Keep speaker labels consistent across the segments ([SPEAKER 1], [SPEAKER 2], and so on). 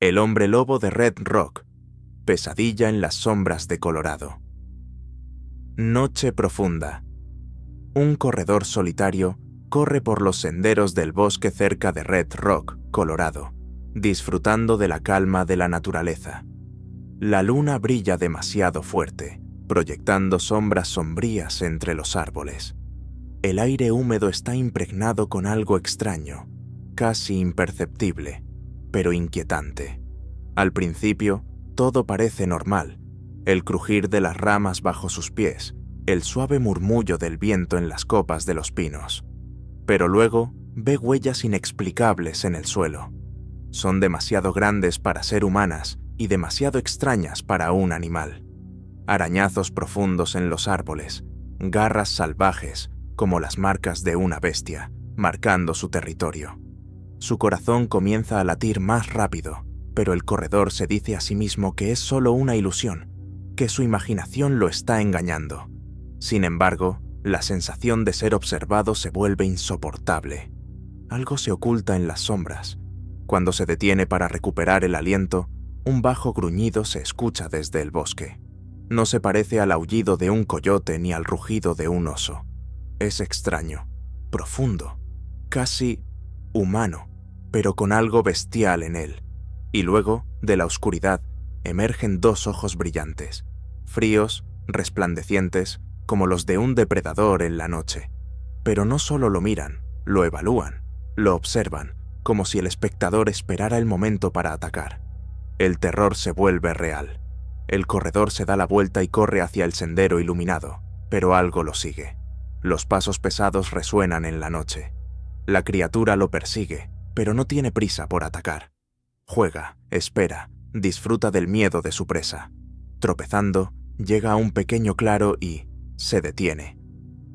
[SPEAKER 1] El hombre lobo de Red Rock. Pesadilla en las sombras de Colorado. Noche profunda. Un corredor solitario corre por los senderos del bosque cerca de Red Rock, Colorado, disfrutando de la calma de la naturaleza. La luna brilla demasiado fuerte, proyectando sombras sombrías entre los árboles. El aire húmedo está impregnado con algo extraño, casi imperceptible, pero inquietante. Al principio, todo parece normal: el crujir de las ramas bajo sus pies, el suave murmullo del viento en las copas de los pinos. Pero luego ve huellas inexplicables en el suelo. Son demasiado grandes para ser humanas y demasiado extrañas para un animal. Arañazos profundos en los árboles, garras salvajes como las marcas de una bestia, marcando su territorio. Su corazón comienza a latir más rápido, pero el corredor se dice a sí mismo que es solo una ilusión, que su imaginación lo está engañando. Sin embargo, la sensación de ser observado se vuelve insoportable. Algo se oculta en las sombras. Cuando se detiene para recuperar el aliento, un bajo gruñido se escucha desde el bosque. No se parece al aullido de un coyote ni al rugido de un oso. Es extraño, profundo, casi humano, pero con algo bestial en él. Y luego, de la oscuridad, emergen dos ojos brillantes, fríos, resplandecientes, como los de un depredador en la noche. Pero no solo lo miran, lo evalúan, lo observan, como si el espectador esperara el momento para atacar. El terror se vuelve real. El corredor se da la vuelta y corre hacia el sendero iluminado, pero algo lo sigue. Los pasos pesados resuenan en la noche. La criatura lo persigue, pero no tiene prisa por atacar. Juega, espera, disfruta del miedo de su presa. Tropezando, llega a un pequeño claro y se detiene.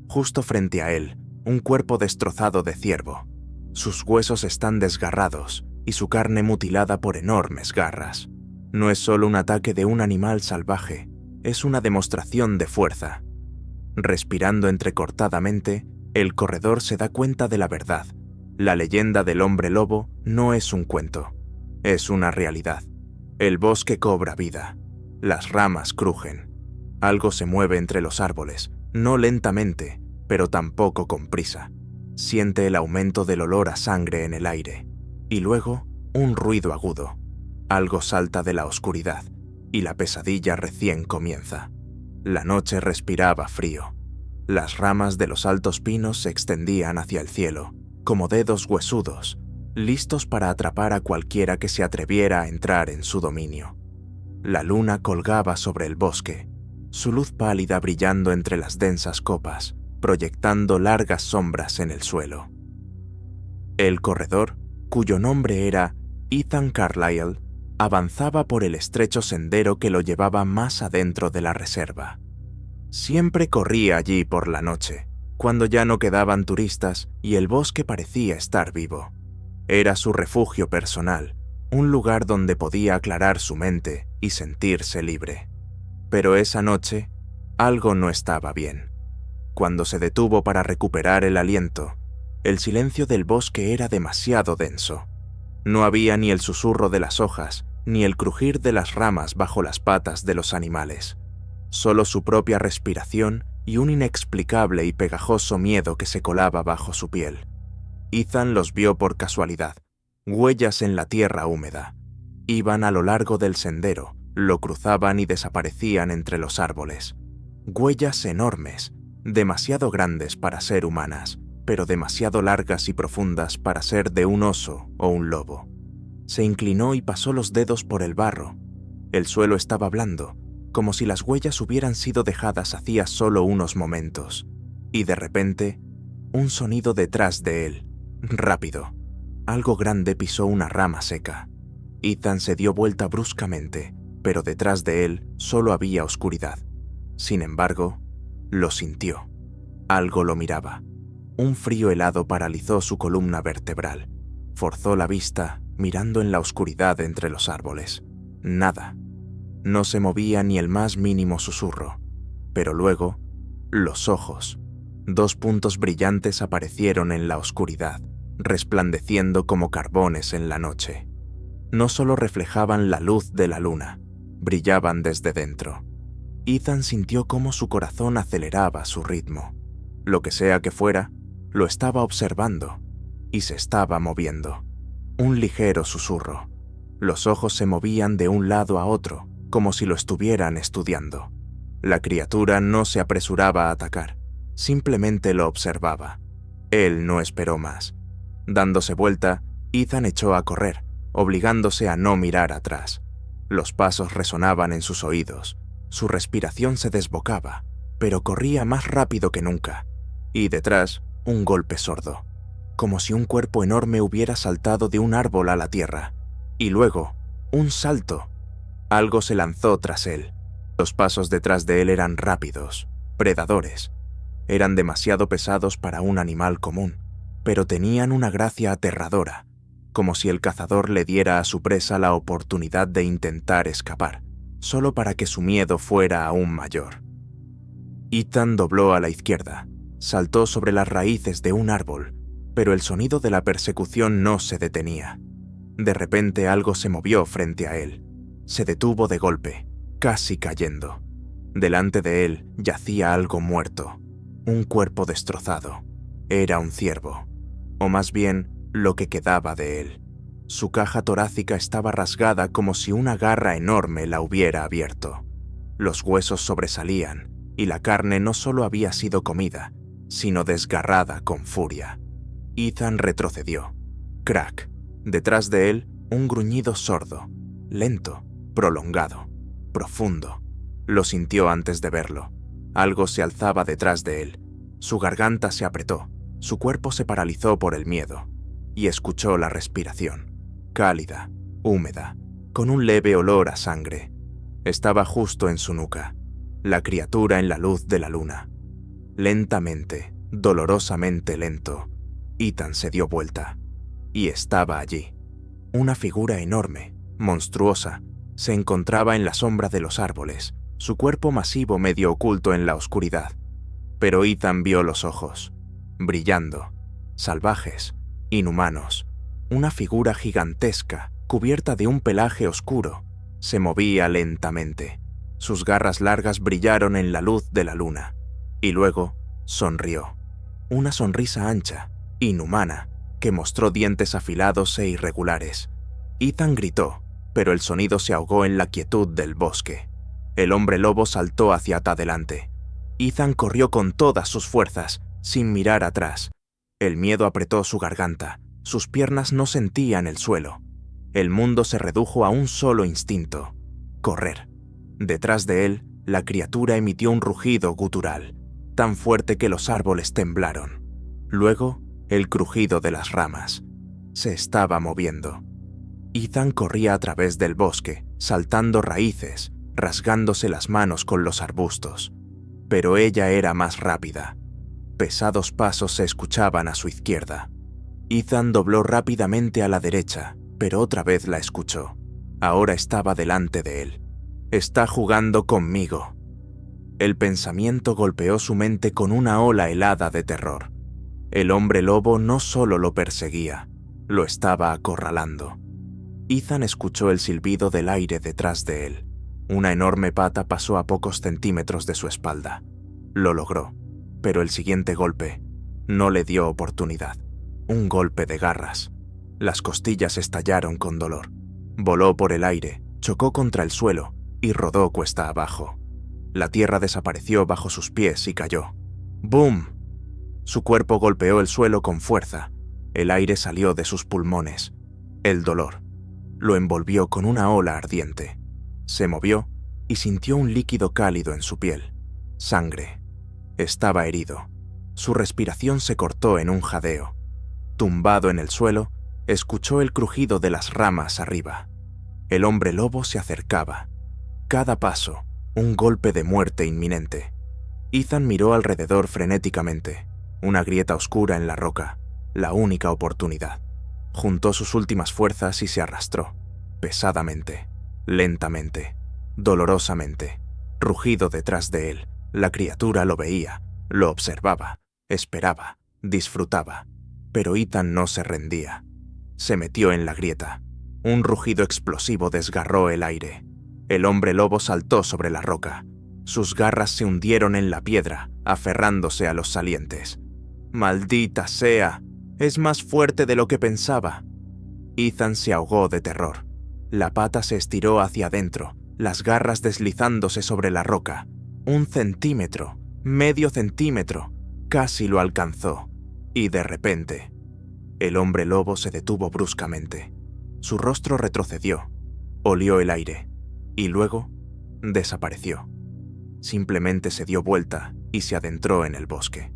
[SPEAKER 1] Justo frente a él, un cuerpo destrozado de ciervo. Sus huesos están desgarrados y su carne mutilada por enormes garras. No es solo un ataque de un animal salvaje, es una demostración de fuerza. Respirando entrecortadamente, el corredor se da cuenta de la verdad. La leyenda del hombre lobo no es un cuento, es una realidad. El bosque cobra vida. Las ramas crujen. Algo se mueve entre los árboles, no lentamente, pero tampoco con prisa. Siente el aumento del olor a sangre en el aire. Y luego, un ruido agudo. Algo salta de la oscuridad, y la pesadilla recién comienza. La noche respiraba frío. Las ramas de los altos pinos se extendían hacia el cielo, como dedos huesudos, listos para atrapar a cualquiera que se atreviera a entrar en su dominio. La luna colgaba sobre el bosque, su luz pálida brillando entre las densas copas, proyectando largas sombras en el suelo. El corredor, cuyo nombre era Ethan Carlyle, avanzaba por el estrecho sendero que lo llevaba más adentro de la reserva. Siempre corría allí por la noche, cuando ya no quedaban turistas y el bosque parecía estar vivo. Era su refugio personal, un lugar donde podía aclarar su mente y sentirse libre. Pero esa noche, algo no estaba bien. Cuando se detuvo para recuperar el aliento, el silencio del bosque era demasiado denso. No había ni el susurro de las hojas, ni el crujir de las ramas bajo las patas de los animales. Solo su propia respiración y un inexplicable y pegajoso miedo que se colaba bajo su piel. Ethan los vio por casualidad, huellas en la tierra húmeda. Iban a lo largo del sendero, lo cruzaban y desaparecían entre los árboles. Huellas enormes, demasiado grandes para ser humanas, pero demasiado largas y profundas para ser de un oso o un lobo. Se inclinó y pasó los dedos por el barro. El suelo estaba blando, como si las huellas hubieran sido dejadas hacía solo unos momentos. Y de repente, un sonido detrás de él, rápido. Algo grande pisó una rama seca. Ethan se dio vuelta bruscamente, pero detrás de él solo había oscuridad. Sin embargo, lo sintió. Algo lo miraba. Un frío helado paralizó su columna vertebral. Forzó la vista, mirando en la oscuridad entre los árboles. Nada. No se movía ni el más mínimo susurro. Pero luego, los ojos. Dos puntos brillantes aparecieron en la oscuridad, resplandeciendo como carbones en la noche. no solo reflejaban la luz de la luna, brillaban desde dentro. Ethan sintió cómo su corazón aceleraba su ritmo. Lo que sea que fuera, lo estaba observando y se estaba moviendo. Un ligero susurro. Los ojos se movían de un lado a otro, como si lo estuvieran estudiando. La criatura no se apresuraba a atacar, simplemente lo observaba. Él no esperó más. Dándose vuelta, Ethan echó a correr, obligándose a no mirar atrás. Los pasos resonaban en sus oídos. Su respiración se desbocaba, pero corría más rápido que nunca. Y detrás, un golpe sordo, como si un cuerpo enorme hubiera saltado de un árbol a la tierra. Y luego, un salto. Algo se lanzó tras él. Los pasos detrás de él eran rápidos, predadores. Eran demasiado pesados para un animal común, pero tenían una gracia aterradora, como si el cazador le diera a su presa la oportunidad de intentar escapar, solo para que su miedo fuera aún mayor. Ethan dobló a la izquierda, saltó sobre las raíces de un árbol, pero el sonido de la persecución no se detenía. De repente algo se movió frente a él. Se detuvo de golpe, casi cayendo. Delante de él yacía algo muerto, un cuerpo destrozado. Era un ciervo, o más bien, lo que quedaba de él. Su caja torácica estaba rasgada como si una garra enorme la hubiera abierto. Los huesos sobresalían, y la carne no solo había sido comida, sino desgarrada con furia. Ethan retrocedió. Crack. Detrás de él, un gruñido sordo, lento, prolongado, profundo. Lo sintió antes de verlo. Algo se alzaba detrás de él. Su garganta se apretó, su cuerpo se paralizó por el miedo, y escuchó la respiración, cálida, húmeda, con un leve olor a sangre. Estaba justo en su nuca, la criatura en la luz de la luna. Lentamente, dolorosamente lento, Ethan se dio vuelta, y estaba allí. Una figura enorme, monstruosa, se encontraba en la sombra de los árboles, su cuerpo masivo medio oculto en la oscuridad. Pero Ethan vio los ojos, brillando, salvajes, inhumanos. Una figura gigantesca, cubierta de un pelaje oscuro, se movía lentamente. Sus garras largas brillaron en la luz de la luna. Y luego sonrió. Una sonrisa ancha, inhumana, que mostró dientes afilados e irregulares. Ethan gritó, pero el sonido se ahogó en la quietud del bosque. El hombre lobo saltó hacia adelante. Ethan corrió con todas sus fuerzas, sin mirar atrás. El miedo apretó su garganta. Sus piernas no sentían el suelo. El mundo se redujo a un solo instinto: correr. Detrás de él, la criatura emitió un rugido gutural, tan fuerte que los árboles temblaron. Luego, el crujido de las ramas. Se estaba moviendo. Ethan corría a través del bosque, saltando raíces, rasgándose las manos con los arbustos. Pero ella era más rápida. Pesados pasos se escuchaban a su izquierda. Ethan dobló rápidamente a la derecha, pero otra vez la escuchó. Ahora estaba delante de él. «Está jugando conmigo». El pensamiento golpeó su mente con una ola helada de terror. El hombre lobo no solo lo perseguía, lo estaba acorralando. Ethan escuchó el silbido del aire detrás de él. Una enorme pata pasó a pocos centímetros de su espalda. Lo logró, pero el siguiente golpe no le dio oportunidad. Un golpe de garras. Las costillas estallaron con dolor. Voló por el aire, chocó contra el suelo y rodó cuesta abajo. La tierra desapareció bajo sus pies y cayó. ¡Bum! Su cuerpo golpeó el suelo con fuerza. El aire salió de sus pulmones. El dolor lo envolvió con una ola ardiente. Se movió y sintió un líquido cálido en su piel. Sangre. Estaba herido. Su respiración se cortó en un jadeo. Tumbado en el suelo, escuchó el crujido de las ramas arriba. El hombre lobo se acercaba. Cada paso, un golpe de muerte inminente. Ethan miró alrededor frenéticamente. Una grieta oscura en la roca, la única oportunidad. Juntó sus últimas fuerzas y se arrastró, pesadamente, lentamente, dolorosamente. Rugido detrás de él. La criatura lo veía, lo observaba, esperaba, disfrutaba. Pero Ethan no se rendía. Se metió en la grieta. Un rugido explosivo desgarró el aire. El hombre lobo saltó sobre la roca. Sus garras se hundieron en la piedra, aferrándose a los salientes. ¡Maldita sea! Es más fuerte de lo que pensaba. Ethan se ahogó de terror. La pata se estiró hacia adentro, las garras deslizándose sobre la roca. 1 centímetro, medio centímetro, casi lo alcanzó. Y de repente, el hombre lobo se detuvo bruscamente. Su rostro retrocedió, olió el aire, y luego desapareció. Simplemente se dio vuelta y se adentró en el bosque.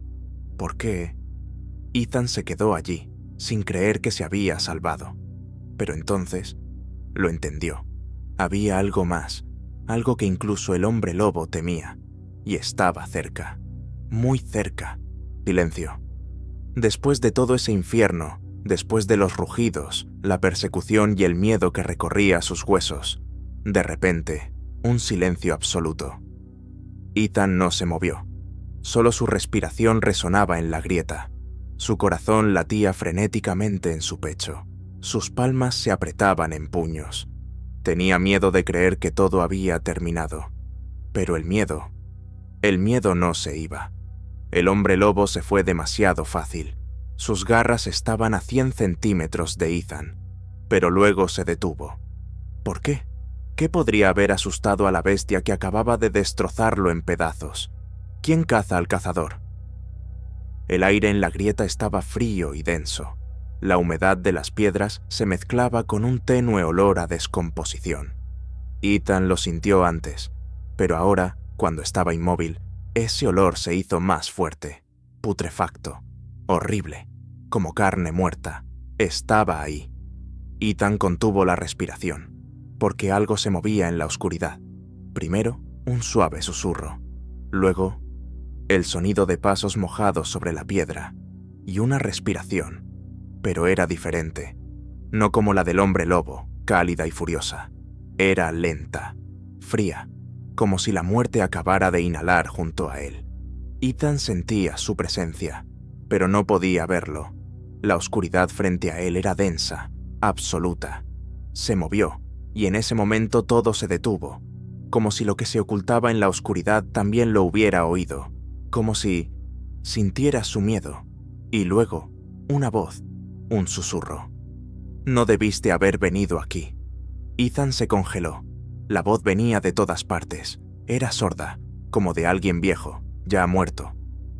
[SPEAKER 1] ¿Por qué? Ethan se quedó allí, sin creer que se había salvado. Pero entonces lo entendió. Había algo más, algo que incluso el hombre lobo temía, y estaba cerca, muy cerca. Silencio. Después de todo ese infierno, después de los rugidos, la persecución y el miedo que recorría sus huesos, de repente, un silencio absoluto. Ethan no se movió. Solo su respiración resonaba en la grieta. Su corazón latía frenéticamente en su pecho. Sus palmas se apretaban en puños. Tenía miedo de creer que todo había terminado. Pero el miedo no se iba. El hombre lobo se fue demasiado fácil. Sus garras estaban a 100 centímetros de Ethan, pero luego se detuvo. ¿Por qué? ¿Qué podría haber asustado a la bestia que acababa de destrozarlo en pedazos? ¿Quién caza al cazador? El aire en la grieta estaba frío y denso. La humedad de las piedras se mezclaba con un tenue olor a descomposición. Ethan lo sintió antes, pero ahora, cuando estaba inmóvil, ese olor se hizo más fuerte, putrefacto, horrible, como carne muerta. Estaba ahí. Ethan contuvo la respiración, porque algo se movía en la oscuridad. Primero, un suave susurro. Luego, el sonido de pasos mojados sobre la piedra y una respiración, pero era diferente. No como la del hombre lobo, cálida y furiosa. Era lenta, fría, como si la muerte acabara de inhalar junto a él. Ethan sentía su presencia, pero no podía verlo. La oscuridad frente a él era densa, absoluta. Se movió, y en ese momento todo se detuvo, como si lo que se ocultaba en la oscuridad también lo hubiera oído, como si sintiera su miedo, y luego una voz, un susurro. «No debiste haber venido aquí». Ethan se congeló. La voz venía de todas partes. Era sorda, como de alguien viejo, ya muerto.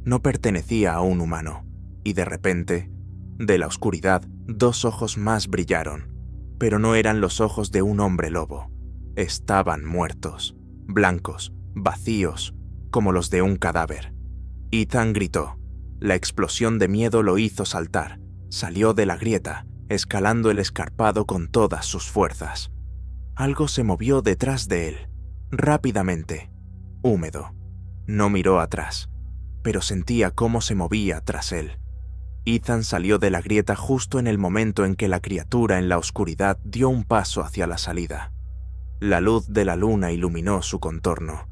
[SPEAKER 1] No pertenecía a un humano. Y de repente, de la oscuridad, 2 ojos más brillaron. Pero no eran los ojos de un hombre lobo. Estaban muertos, blancos, vacíos, como los de un cadáver. Ethan gritó. La explosión de miedo lo hizo saltar. Salió de la grieta, escalando el escarpado con todas sus fuerzas. Algo se movió detrás de él, rápidamente, húmedo. No miró atrás, pero sentía cómo se movía tras él. Ethan salió de la grieta justo en el momento en que la criatura en la oscuridad dio un paso hacia la salida. La luz de la luna iluminó su contorno,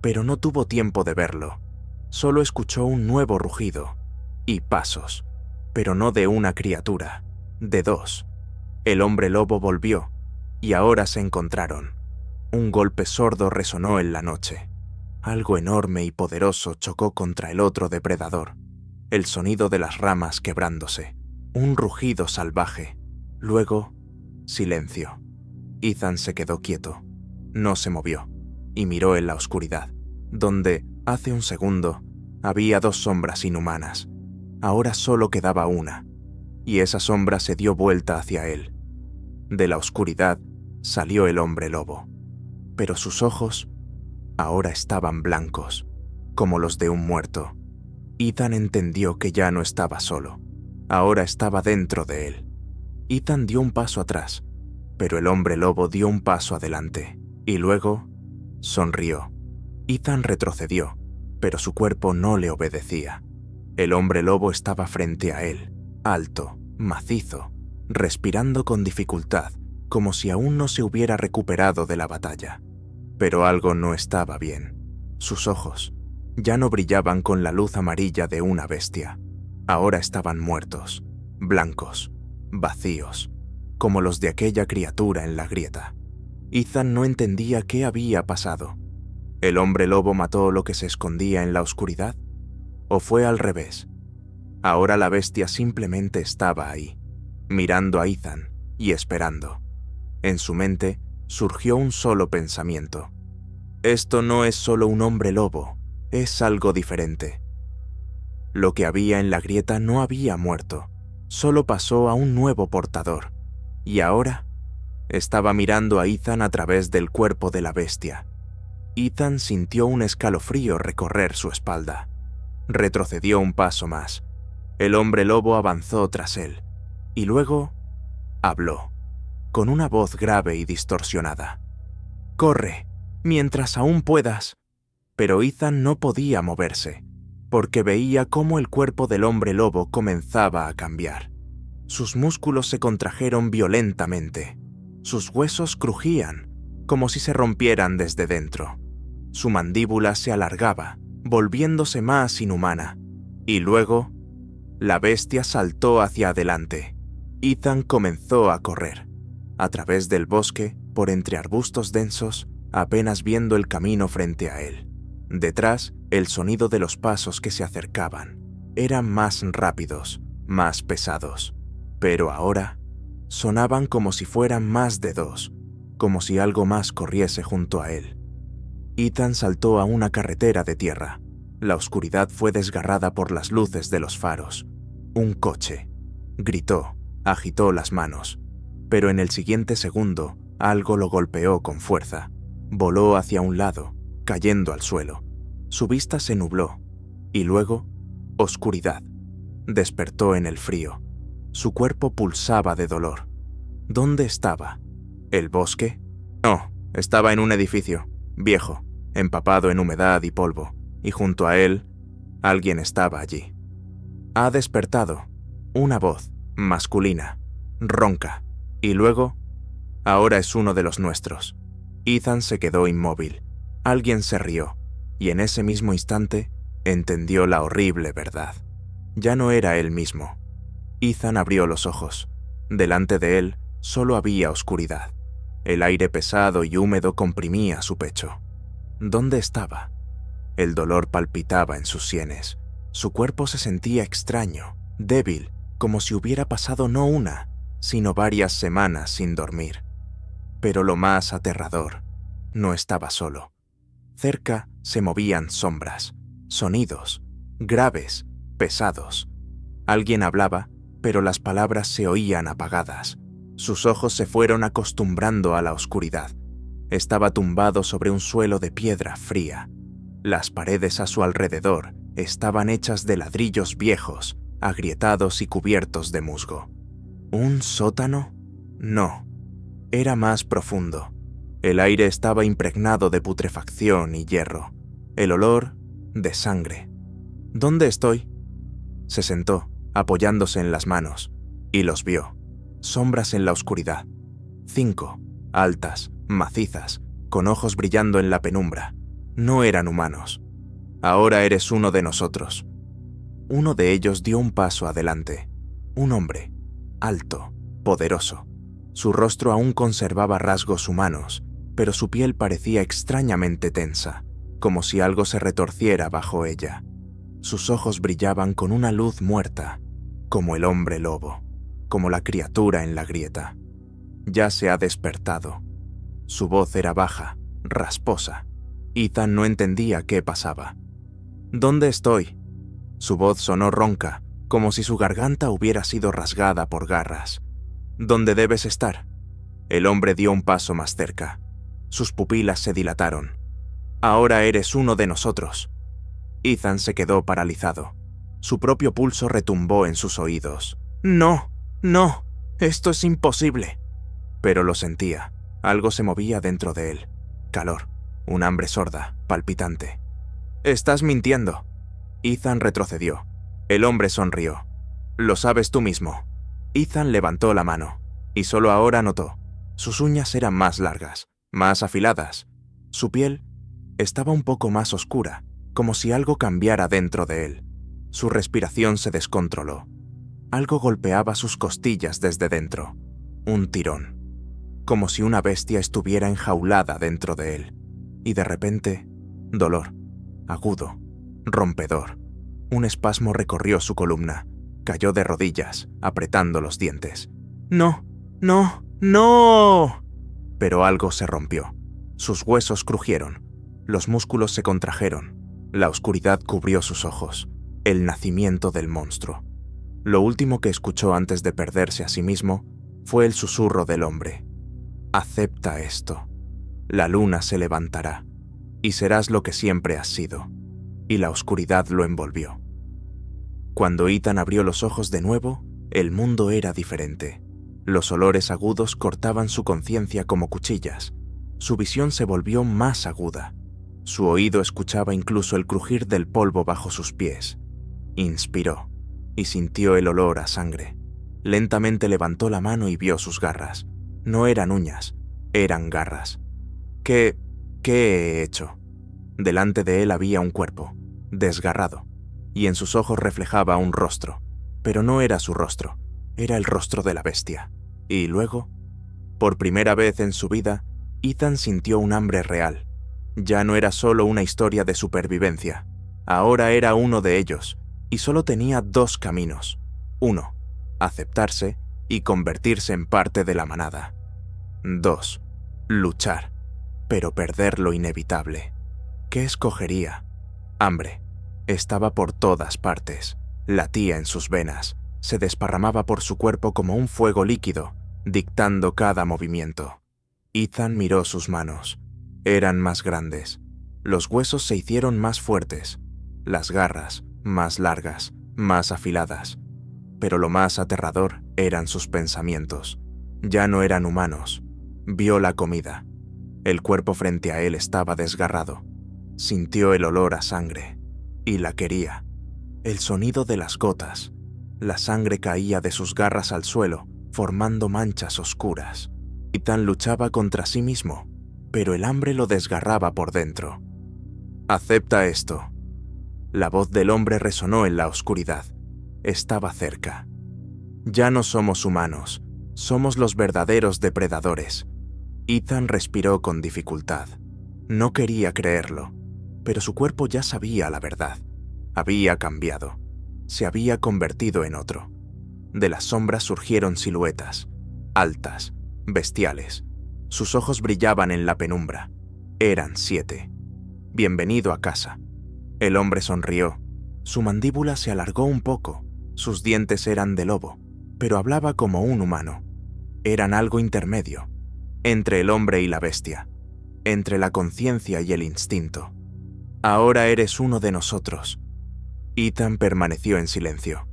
[SPEAKER 1] pero no tuvo tiempo de verlo. Solo escuchó un nuevo rugido y pasos, pero no de una criatura, de 2. El hombre lobo volvió, y ahora se encontraron. Un golpe sordo resonó en la noche. Algo enorme y poderoso chocó contra el otro depredador. El sonido de las ramas quebrándose. Un rugido salvaje. Luego, silencio. Ethan se quedó quieto. No se movió, y miró en la oscuridad, donde, hace un segundo, había 2 sombras inhumanas. Ahora solo quedaba una, y esa sombra se dio vuelta hacia él. De la oscuridad salió el hombre lobo, pero sus ojos ahora estaban blancos, como los de un muerto. Ethan entendió que ya no estaba solo, ahora estaba dentro de él. Ethan dio un paso atrás, pero el hombre lobo dio un paso adelante, y luego sonrió. Ethan retrocedió, pero su cuerpo no le obedecía. El hombre lobo estaba frente a él, alto, macizo, respirando con dificultad, como si aún no se hubiera recuperado de la batalla. Pero algo no estaba bien. Sus ojos ya no brillaban con la luz amarilla de una bestia. Ahora estaban muertos, blancos, vacíos, como los de aquella criatura en la grieta. Ethan no entendía qué había pasado. ¿El hombre lobo mató lo que se escondía en la oscuridad? ¿O fue al revés? Ahora la bestia simplemente estaba ahí, mirando a Ethan y esperando. En su mente surgió un solo pensamiento. Esto no es solo un hombre lobo, es algo diferente. Lo que había en la grieta no había muerto, solo pasó a un nuevo portador, y ahora estaba mirando a Ethan a través del cuerpo de la bestia. Ethan sintió un escalofrío recorrer su espalda. Retrocedió un paso más. El hombre lobo avanzó tras él, y luego habló, con una voz grave y distorsionada. «Corre, mientras aún puedas». Pero Ethan no podía moverse, porque veía cómo el cuerpo del hombre lobo comenzaba a cambiar. Sus músculos se contrajeron violentamente. Sus huesos crujían, como si se rompieran desde dentro. Su mandíbula se alargaba, volviéndose más inhumana. Y luego, la bestia saltó hacia adelante. Ethan comenzó a correr, a través del bosque, por entre arbustos densos, apenas viendo el camino frente a él. Detrás, el sonido de los pasos que se acercaban. Eran más rápidos, más pesados. Pero ahora, sonaban como si fueran más de dos, como si algo más corriese junto a él. Ethan saltó a una carretera de tierra. La oscuridad fue desgarrada por las luces de los faros. Un coche. Gritó, agitó las manos. Pero en el siguiente segundo, algo lo golpeó con fuerza. Voló hacia un lado, cayendo al suelo. Su vista se nubló. Y luego, oscuridad. Despertó en el frío. Su cuerpo pulsaba de dolor. ¿Dónde estaba? ¿El bosque? No, estaba en un edificio, viejo, empapado en humedad y polvo, y junto a él, alguien estaba allí. Ha despertado. Una voz, masculina, ronca, y luego, ahora es uno de los nuestros. Ethan se quedó inmóvil. Alguien se rió, y en ese mismo instante, entendió la horrible verdad. Ya no era él mismo. Ethan abrió los ojos. Delante de él solo había oscuridad. El aire pesado y húmedo comprimía su pecho. ¿Dónde estaba? El dolor palpitaba en sus sienes. Su cuerpo se sentía extraño, débil, como si hubiera pasado no una, sino varias semanas sin dormir. Pero lo más aterrador, no estaba solo. Cerca se movían sombras, sonidos, graves, pesados. Alguien hablaba, pero las palabras se oían apagadas. Sus ojos se fueron acostumbrando a la oscuridad. Estaba tumbado sobre un suelo de piedra fría. Las paredes a su alrededor estaban hechas de ladrillos viejos, agrietados y cubiertos de musgo. ¿Un sótano? No. Era más profundo. El aire estaba impregnado de putrefacción y hierro. El olor de sangre. ¿Dónde estoy? Se sentó, apoyándose en las manos, y los vio. Sombras en la oscuridad. 5, altas, macizas, con ojos brillando en la penumbra. No eran humanos. Ahora eres uno de nosotros. Uno de ellos dio un paso adelante. Un hombre, alto, poderoso. Su rostro aún conservaba rasgos humanos, pero su piel parecía extrañamente tensa, como si algo se retorciera bajo ella. Sus ojos brillaban con una luz muerta, como el hombre lobo, como la criatura en la grieta. Ya se ha despertado. Su voz era baja, rasposa. Ethan no entendía qué pasaba. ¿Dónde estoy? Su voz sonó ronca, como si su garganta hubiera sido rasgada por garras. ¿Dónde debes estar? El hombre dio un paso más cerca. Sus pupilas se dilataron. Ahora eres uno de nosotros. Ethan se quedó paralizado. Su propio pulso retumbó en sus oídos. No, no, esto es imposible. Pero lo sentía. Algo se movía dentro de él. Calor, un hambre sorda, palpitante. Estás mintiendo. Ethan retrocedió. El hombre sonrió. Lo sabes tú mismo. Ethan levantó la mano, y solo ahora notó. Sus uñas eran más largas, más afiladas. Su piel estaba un poco más oscura, como si algo cambiara dentro de él. Su respiración se descontroló. Algo golpeaba sus costillas desde dentro. un tirón, como si una bestia estuviera enjaulada dentro de él. Y de repente, dolor, agudo, rompedor. Un espasmo recorrió su columna. Cayó de rodillas, apretando los dientes. ¡No! ¡No! ¡No! Pero algo se rompió. Sus huesos crujieron. Los músculos se contrajeron. La oscuridad cubrió sus ojos. El nacimiento del monstruo. Lo último que escuchó antes de perderse a sí mismo fue el susurro del hombre. Acepta esto. La luna se levantará, y serás lo que siempre has sido. Y la oscuridad lo envolvió. Cuando Ethan abrió los ojos de nuevo, el mundo era diferente. Los olores agudos cortaban su conciencia como cuchillas. Su visión se volvió más aguda. Su oído escuchaba incluso el crujir del polvo bajo sus pies. Inspiró y sintió el olor a sangre. Lentamente levantó la mano y vio sus garras. No eran uñas, eran garras. ¿Qué he hecho? Delante de él había un cuerpo, desgarrado, y en sus ojos reflejaba un rostro. Pero no era su rostro, era el rostro de la bestia. Y luego, por primera vez en su vida, Ethan sintió un hambre real. Ya no era solo una historia de supervivencia, ahora era uno de ellos, y solo tenía dos caminos. Uno, aceptarse y convertirse en parte de la manada. Dos, luchar, pero perder lo inevitable. ¿Qué escogería? Hambre. Estaba por todas partes. Latía en sus venas. Se desparramaba por su cuerpo como un fuego líquido, dictando cada movimiento. Ethan miró sus manos. Eran más grandes. Los huesos se hicieron más fuertes. Las garras, más largas, más afiladas. Pero lo más aterrador eran sus pensamientos. Ya no eran humanos. Vio la comida. El cuerpo frente a él estaba desgarrado. Sintió el olor a sangre. Y la quería. El sonido de las gotas. La sangre caía de sus garras al suelo, formando manchas oscuras. Ethan luchaba contra sí mismo, pero el hambre lo desgarraba por dentro. Acepta esto. La voz del hombre resonó en la oscuridad. Estaba cerca. Ya no somos humanos, somos los verdaderos depredadores. Ethan respiró con dificultad. No quería creerlo, pero su cuerpo ya sabía la verdad. Había cambiado. Se había convertido en otro. De las sombras surgieron siluetas, altas, bestiales. Sus ojos brillaban en la penumbra. Eran 7. Bienvenido a casa. El hombre sonrió. Su mandíbula se alargó un poco. Sus dientes eran de lobo, pero hablaba como un humano. Eran algo intermedio, entre el hombre y la bestia, entre la conciencia y el instinto. Ahora eres uno de nosotros. Ethan permaneció en silencio.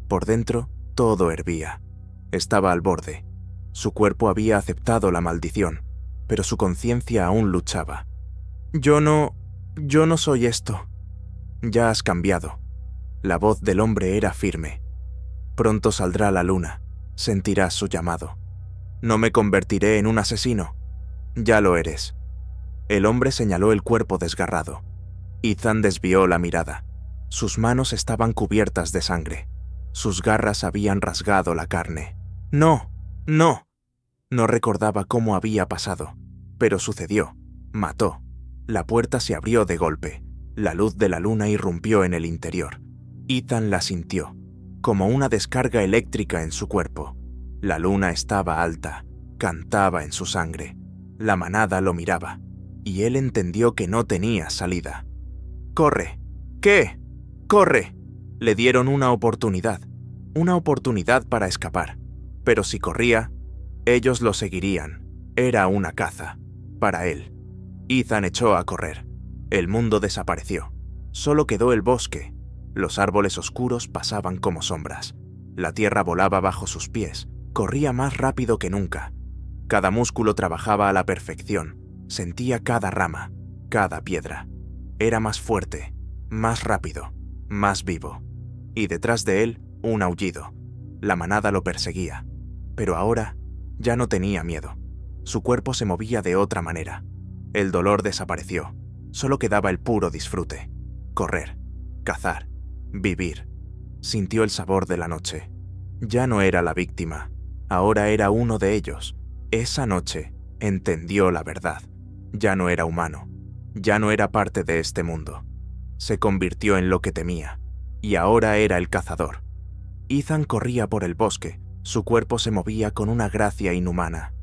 [SPEAKER 1] Por dentro, todo hervía. Estaba al borde. Su cuerpo había aceptado la maldición, pero su conciencia aún luchaba. Yo no soy esto. Ya has cambiado. La voz del hombre era firme. Pronto saldrá la luna. Sentirás su llamado. No me convertiré en un asesino. Ya lo eres. El hombre señaló el cuerpo desgarrado. Ethan desvió la mirada. Sus manos estaban cubiertas de sangre. Sus garras habían rasgado la carne. ¡No! ¡No! No recordaba cómo había pasado, pero sucedió. Mató. La puerta se abrió de golpe. La luz de la luna irrumpió en el interior. Ethan la sintió, como una descarga eléctrica en su cuerpo. La luna estaba alta, cantaba en su sangre. La manada lo miraba, y él entendió que no tenía salida. ¡Corre! ¿Qué? ¡Corre! Le dieron una oportunidad para escapar. Pero si corría, ellos lo seguirían. Era una caza, para él. Ethan echó a correr. El mundo desapareció. Solo quedó el bosque. Los árboles oscuros pasaban como sombras. La tierra volaba bajo sus pies. Corría más rápido que nunca. Cada músculo trabajaba a la perfección. Sentía cada rama, cada piedra. Era más fuerte, más rápido, más vivo. Y detrás de él, un aullido. La manada lo perseguía. Pero ahora ya no tenía miedo. Su cuerpo se movía de otra manera. El dolor desapareció. Solo quedaba el puro disfrute. Correr, cazar, vivir. Sintió el sabor de la noche. Ya no era la víctima. Ahora era uno de ellos. Esa noche entendió la verdad. Ya no era humano. Ya no era parte de este mundo. Se convirtió en lo que temía. Y ahora era el cazador. Ethan corría por el bosque. Su cuerpo se movía con una gracia inhumana.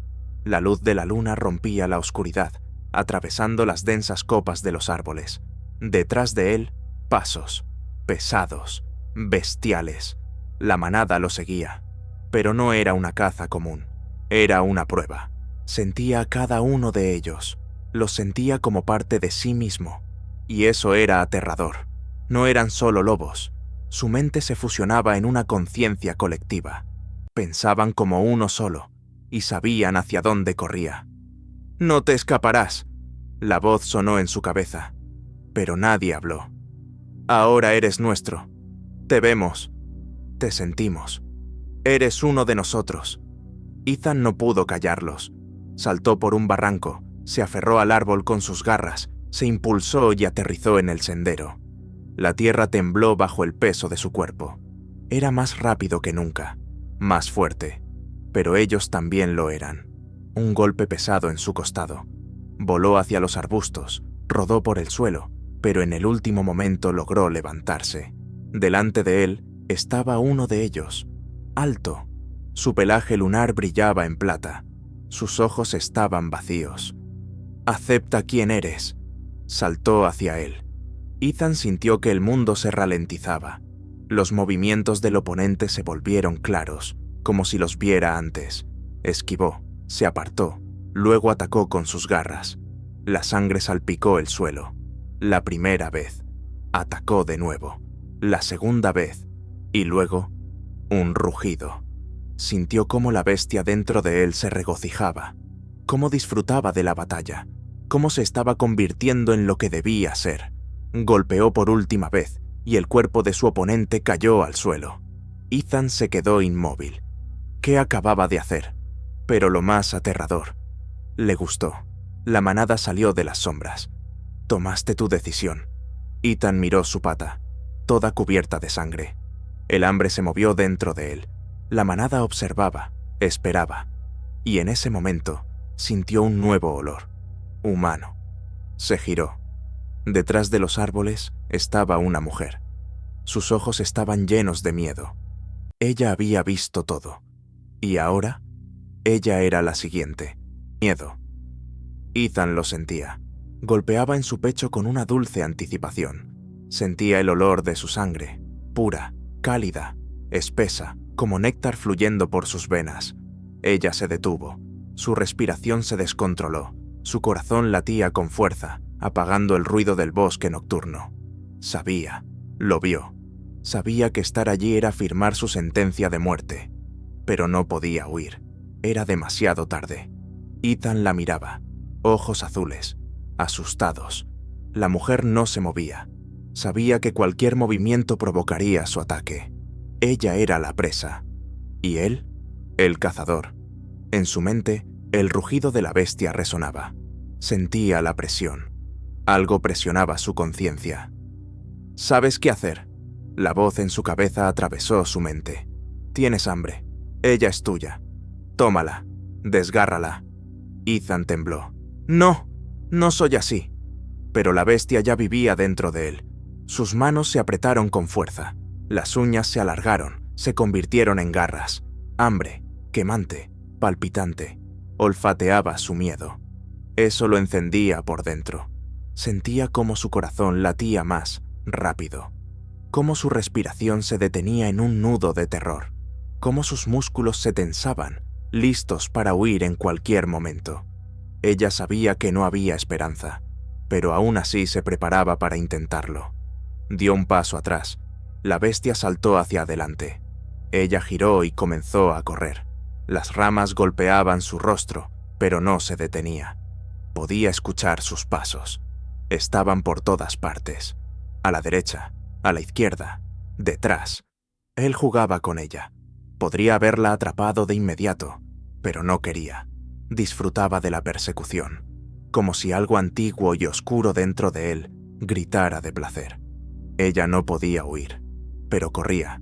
[SPEAKER 1] La luz de la luna rompía la oscuridad, atravesando las densas copas de los árboles. Detrás de él, pasos, pesados, bestiales. La manada lo seguía, pero no era una caza común, era una prueba. Sentía a cada uno de ellos, los sentía como parte de sí mismo, y eso era aterrador. No eran solo lobos, su mente se fusionaba en una conciencia colectiva. Pensaban como uno solo, y sabían hacia dónde corría. «No te escaparás», la voz sonó en su cabeza, pero nadie habló. «Ahora eres nuestro. Te vemos. Te sentimos. Eres uno de nosotros». Ethan no pudo callarlos. Saltó por un barranco, se aferró al árbol con sus garras, se impulsó y aterrizó en el sendero. La tierra tembló bajo el peso de su cuerpo. Era más rápido que nunca, más fuerte, pero ellos también lo eran. Un golpe pesado en su costado. Voló hacia los arbustos, rodó por el suelo, pero en el último momento logró levantarse. Delante de él estaba uno de ellos, alto. Su pelaje lunar brillaba en plata. Sus ojos estaban vacíos. «Acepta quién eres», saltó hacia él. Ethan sintió que el mundo se ralentizaba. Los movimientos del oponente se volvieron claros, como si los viera antes. Esquivó, se apartó, luego atacó con sus garras. La sangre salpicó el suelo. La primera vez. Atacó de nuevo. La segunda vez. Y luego, un rugido. Sintió cómo la bestia dentro de él se regocijaba, cómo disfrutaba de la batalla, cómo se estaba convirtiendo en lo que debía ser. Golpeó por última vez y el cuerpo de su oponente cayó al suelo. Ethan se quedó inmóvil. ¿Qué acababa de hacer? Pero lo más aterrador. Le gustó. La manada salió de las sombras. «Tomaste tu decisión». Ethan miró su pata, toda cubierta de sangre. El hambre se movió dentro de él. La manada observaba, esperaba, y en ese momento sintió un nuevo olor, humano. Se giró. Detrás de los árboles estaba una mujer. Sus ojos estaban llenos de miedo. Ella había visto todo. Y ahora, ella era la siguiente. Miedo. Ethan lo sentía. Golpeaba en su pecho con una dulce anticipación. Sentía el olor de su sangre, pura, cálida, espesa, como néctar fluyendo por sus venas. Ella se detuvo. Su respiración se descontroló. Su corazón latía con fuerza, apagando el ruido del bosque nocturno. Sabía, lo vio. Sabía que estar allí era firmar su sentencia de muerte. Pero no podía huir. Era demasiado tarde. Ethan la miraba. Ojos azules, asustados. La mujer no se movía. Sabía que cualquier movimiento provocaría su ataque. Ella era la presa. ¿Y él? El cazador. En su mente, el rugido de la bestia resonaba. Sentía la presión. Algo presionaba su conciencia. «¿Sabes qué hacer?» La voz en su cabeza atravesó su mente. «Tienes hambre. Ella es tuya. Tómala. Desgárrala». Ethan tembló. «No, no soy así». Pero la bestia ya vivía dentro de él. Sus manos se apretaron con fuerza. Las uñas se alargaron, se convirtieron en garras. Hambre, quemante, palpitante. Olfateaba su miedo. Eso lo encendía por dentro. Sentía cómo su corazón latía más, rápido. Cómo su respiración se detenía en un nudo de terror. Cómo sus músculos se tensaban, listos para huir en cualquier momento. Ella sabía que no había esperanza, pero aún así se preparaba para intentarlo. Dio un paso atrás. La bestia saltó hacia adelante. Ella giró y comenzó a correr. Las ramas golpeaban su rostro, pero no se detenía. Podía escuchar sus pasos. Estaban por todas partes. A la derecha, a la izquierda, detrás. Él jugaba con ella. Podría haberla atrapado de inmediato, pero no quería. Disfrutaba de la persecución, como si algo antiguo y oscuro dentro de él gritara de placer. Ella no podía huir, pero corría,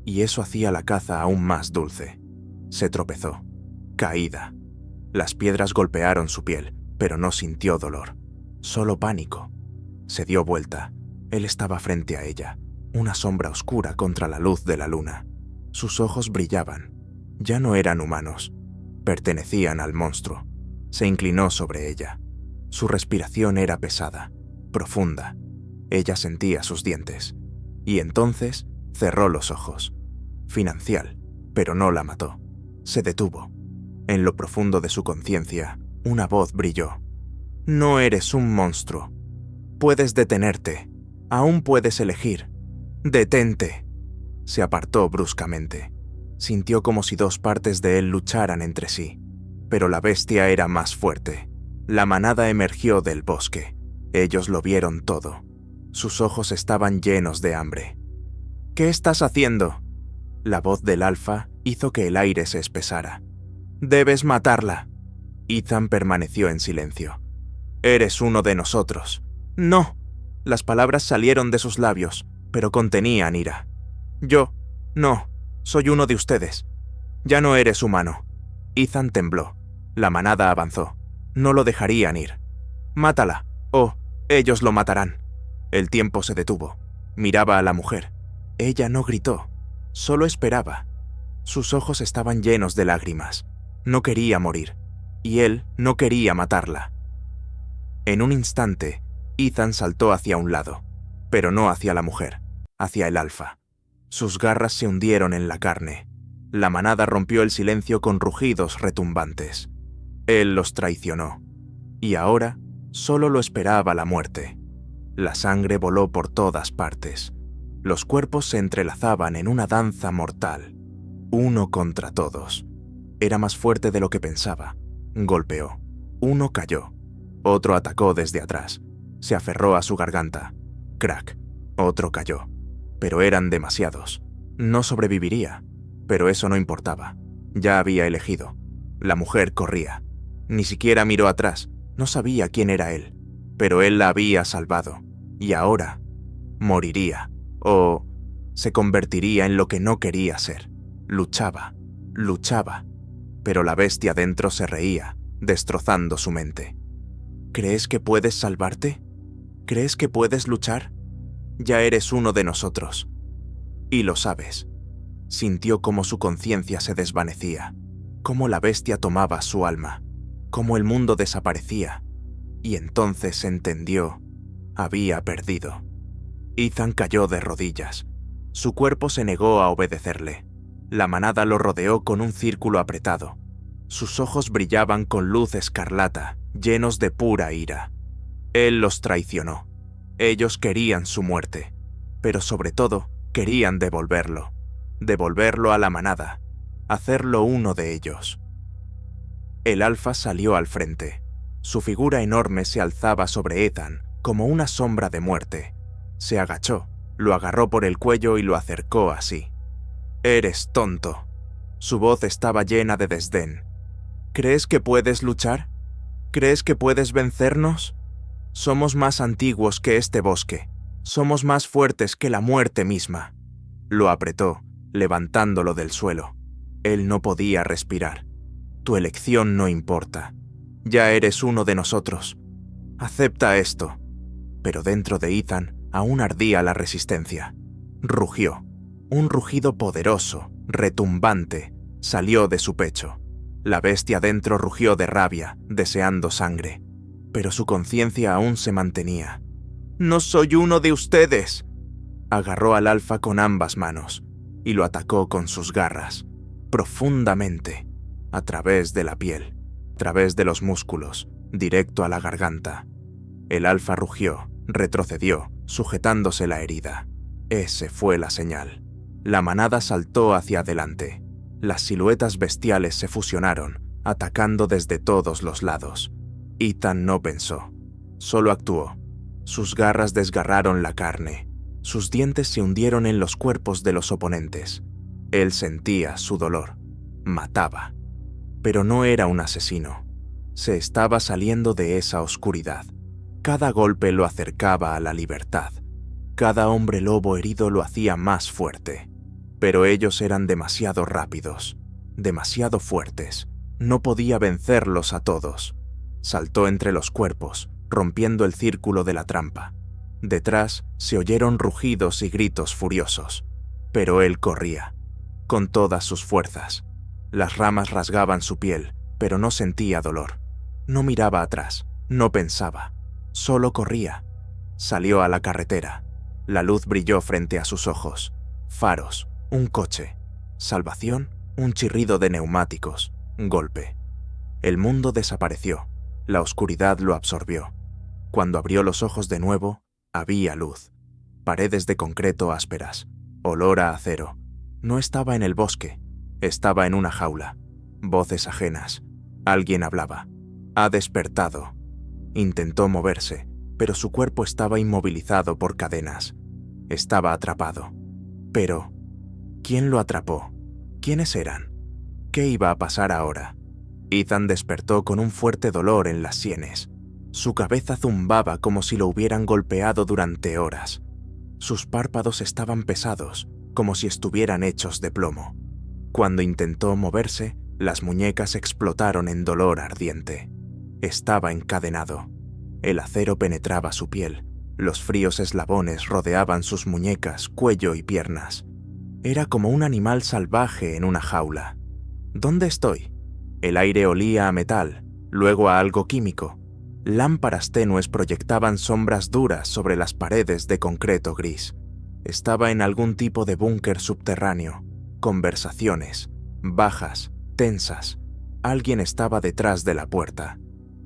[SPEAKER 1] y eso hacía la caza aún más dulce. Se tropezó. Caída. Las piedras golpearon su piel, pero no sintió dolor, solo pánico. Se dio vuelta. Él estaba frente a ella, una sombra oscura contra la luz de la luna. Sus ojos brillaban. Ya no eran humanos. Pertenecían al monstruo. Se inclinó sobre ella. Su respiración era pesada, profunda. Ella sentía sus dientes. Y entonces cerró los ojos. Financial, pero no la mató. Se detuvo. En lo profundo de su conciencia, una voz brilló. No eres un monstruo. Puedes detenerte. Aún puedes elegir. ¡Detente! Se apartó bruscamente. Sintió como si dos partes de él lucharan entre sí. Pero la bestia era más fuerte. La manada emergió del bosque. Ellos lo vieron todo. Sus ojos estaban llenos de hambre. ¿Qué estás haciendo? La voz del alfa hizo que el aire se espesara. Debes matarla. Ethan permaneció en silencio. Eres uno de nosotros. No. Las palabras salieron de sus labios, pero contenían ira. No, soy uno de ustedes. Ya no eres humano. Ethan tembló. La manada avanzó. No lo dejarían ir. Mátala, o ellos lo matarán. El tiempo se detuvo. Miraba a la mujer. Ella no gritó, solo esperaba. Sus ojos estaban llenos de lágrimas. No quería morir, y él no quería matarla. En un instante, Ethan saltó hacia un lado, pero no hacia la mujer, hacia el alfa. Sus garras se hundieron en la carne. La manada rompió el silencio con rugidos retumbantes. Él los traicionó, y ahora solo lo esperaba la muerte. La sangre voló por todas partes. Los cuerpos se entrelazaban en una danza mortal. Uno contra todos. Era más fuerte de lo que pensaba. Golpeó. Uno cayó. Otro atacó desde atrás. Se aferró a su garganta. Crack. Otro cayó. Pero eran demasiados. No sobreviviría. Pero eso no importaba. Ya había elegido. La mujer corría. Ni siquiera miró atrás. No sabía quién era él. Pero él la había salvado. Y ahora moriría. O se convertiría en lo que no quería ser. Luchaba. Pero la bestia dentro se reía, destrozando su mente. ¿Crees que puedes salvarte? ¿Crees que puedes luchar? Ya eres uno de nosotros. Y lo sabes. Sintió cómo su conciencia se desvanecía, cómo la bestia tomaba su alma, cómo el mundo desaparecía. Y entonces entendió. Había perdido. Ethan cayó de rodillas. Su cuerpo se negó a obedecerle. La manada lo rodeó con un círculo apretado. Sus ojos brillaban con luz escarlata, llenos de pura ira. Él los traicionó. Ellos querían su muerte, pero sobre todo querían devolverlo a la manada, hacerlo uno de ellos. El alfa salió al frente. Su figura enorme se alzaba sobre Ethan como una sombra de muerte. Se agachó, lo agarró por el cuello y lo acercó a sí. «Eres tonto». Su voz estaba llena de desdén. «¿Crees que puedes luchar? ¿Crees que puedes vencernos? Somos más antiguos que este bosque. Somos más fuertes que la muerte misma». Lo apretó, levantándolo del suelo. Él no podía respirar. «Tu elección no importa. Ya eres uno de nosotros. Acepta esto». Pero dentro de Ethan aún ardía la resistencia. Rugió. Un rugido poderoso, retumbante, salió de su pecho. La bestia dentro rugió de rabia, deseando sangre. Pero su conciencia aún se mantenía. «¡No soy uno de ustedes!». Agarró al alfa con ambas manos y lo atacó con sus garras, profundamente, a través de la piel, a través de los músculos, directo a la garganta. El alfa rugió, retrocedió, sujetándose la herida. Ese fue la señal. La manada saltó hacia adelante. Las siluetas bestiales se fusionaron, atacando desde todos los lados. Ethan no pensó, solo actuó. Sus garras desgarraron la carne. Sus dientes se hundieron en los cuerpos de los oponentes. Él sentía su dolor. Mataba. Pero no era un asesino. Se estaba saliendo de esa oscuridad. Cada golpe lo acercaba a la libertad. Cada hombre lobo herido lo hacía más fuerte. Pero ellos eran demasiado rápidos. demasiado fuertes. No podía vencerlos a todos. Saltó entre los cuerpos, rompiendo el círculo de la trampa. Detrás se oyeron rugidos y gritos furiosos, pero él corría, con todas sus fuerzas. Las ramas rasgaban su piel, pero no sentía dolor. No miraba atrás, no pensaba, solo corría. Salió a la carretera. La luz brilló frente a sus ojos. Faros, un coche. Salvación, un chirrido de neumáticos. Golpe. El mundo desapareció. La oscuridad lo absorbió. Cuando abrió los ojos de nuevo, había luz. Paredes de concreto ásperas. Olor a acero. No estaba en el bosque. Estaba en una jaula. Voces ajenas. Alguien hablaba. Ha despertado. Intentó moverse, pero su cuerpo estaba inmovilizado por cadenas. Estaba atrapado. Pero, ¿quién lo atrapó? ¿Quiénes eran? ¿Qué iba a pasar ahora? Ethan despertó con un fuerte dolor en las sienes. Su cabeza zumbaba como si lo hubieran golpeado durante horas. Sus párpados estaban pesados, como si estuvieran hechos de plomo. Cuando intentó moverse, las muñecas explotaron en dolor ardiente. Estaba encadenado. El acero penetraba su piel. Los fríos eslabones rodeaban sus muñecas, cuello y piernas. Era como un animal salvaje en una jaula. ¿Dónde estoy? El aire olía a metal, luego a algo químico. Lámparas tenues proyectaban sombras duras sobre las paredes de concreto gris. Estaba en algún tipo de búnker subterráneo. Conversaciones, bajas, tensas. Alguien estaba detrás de la puerta.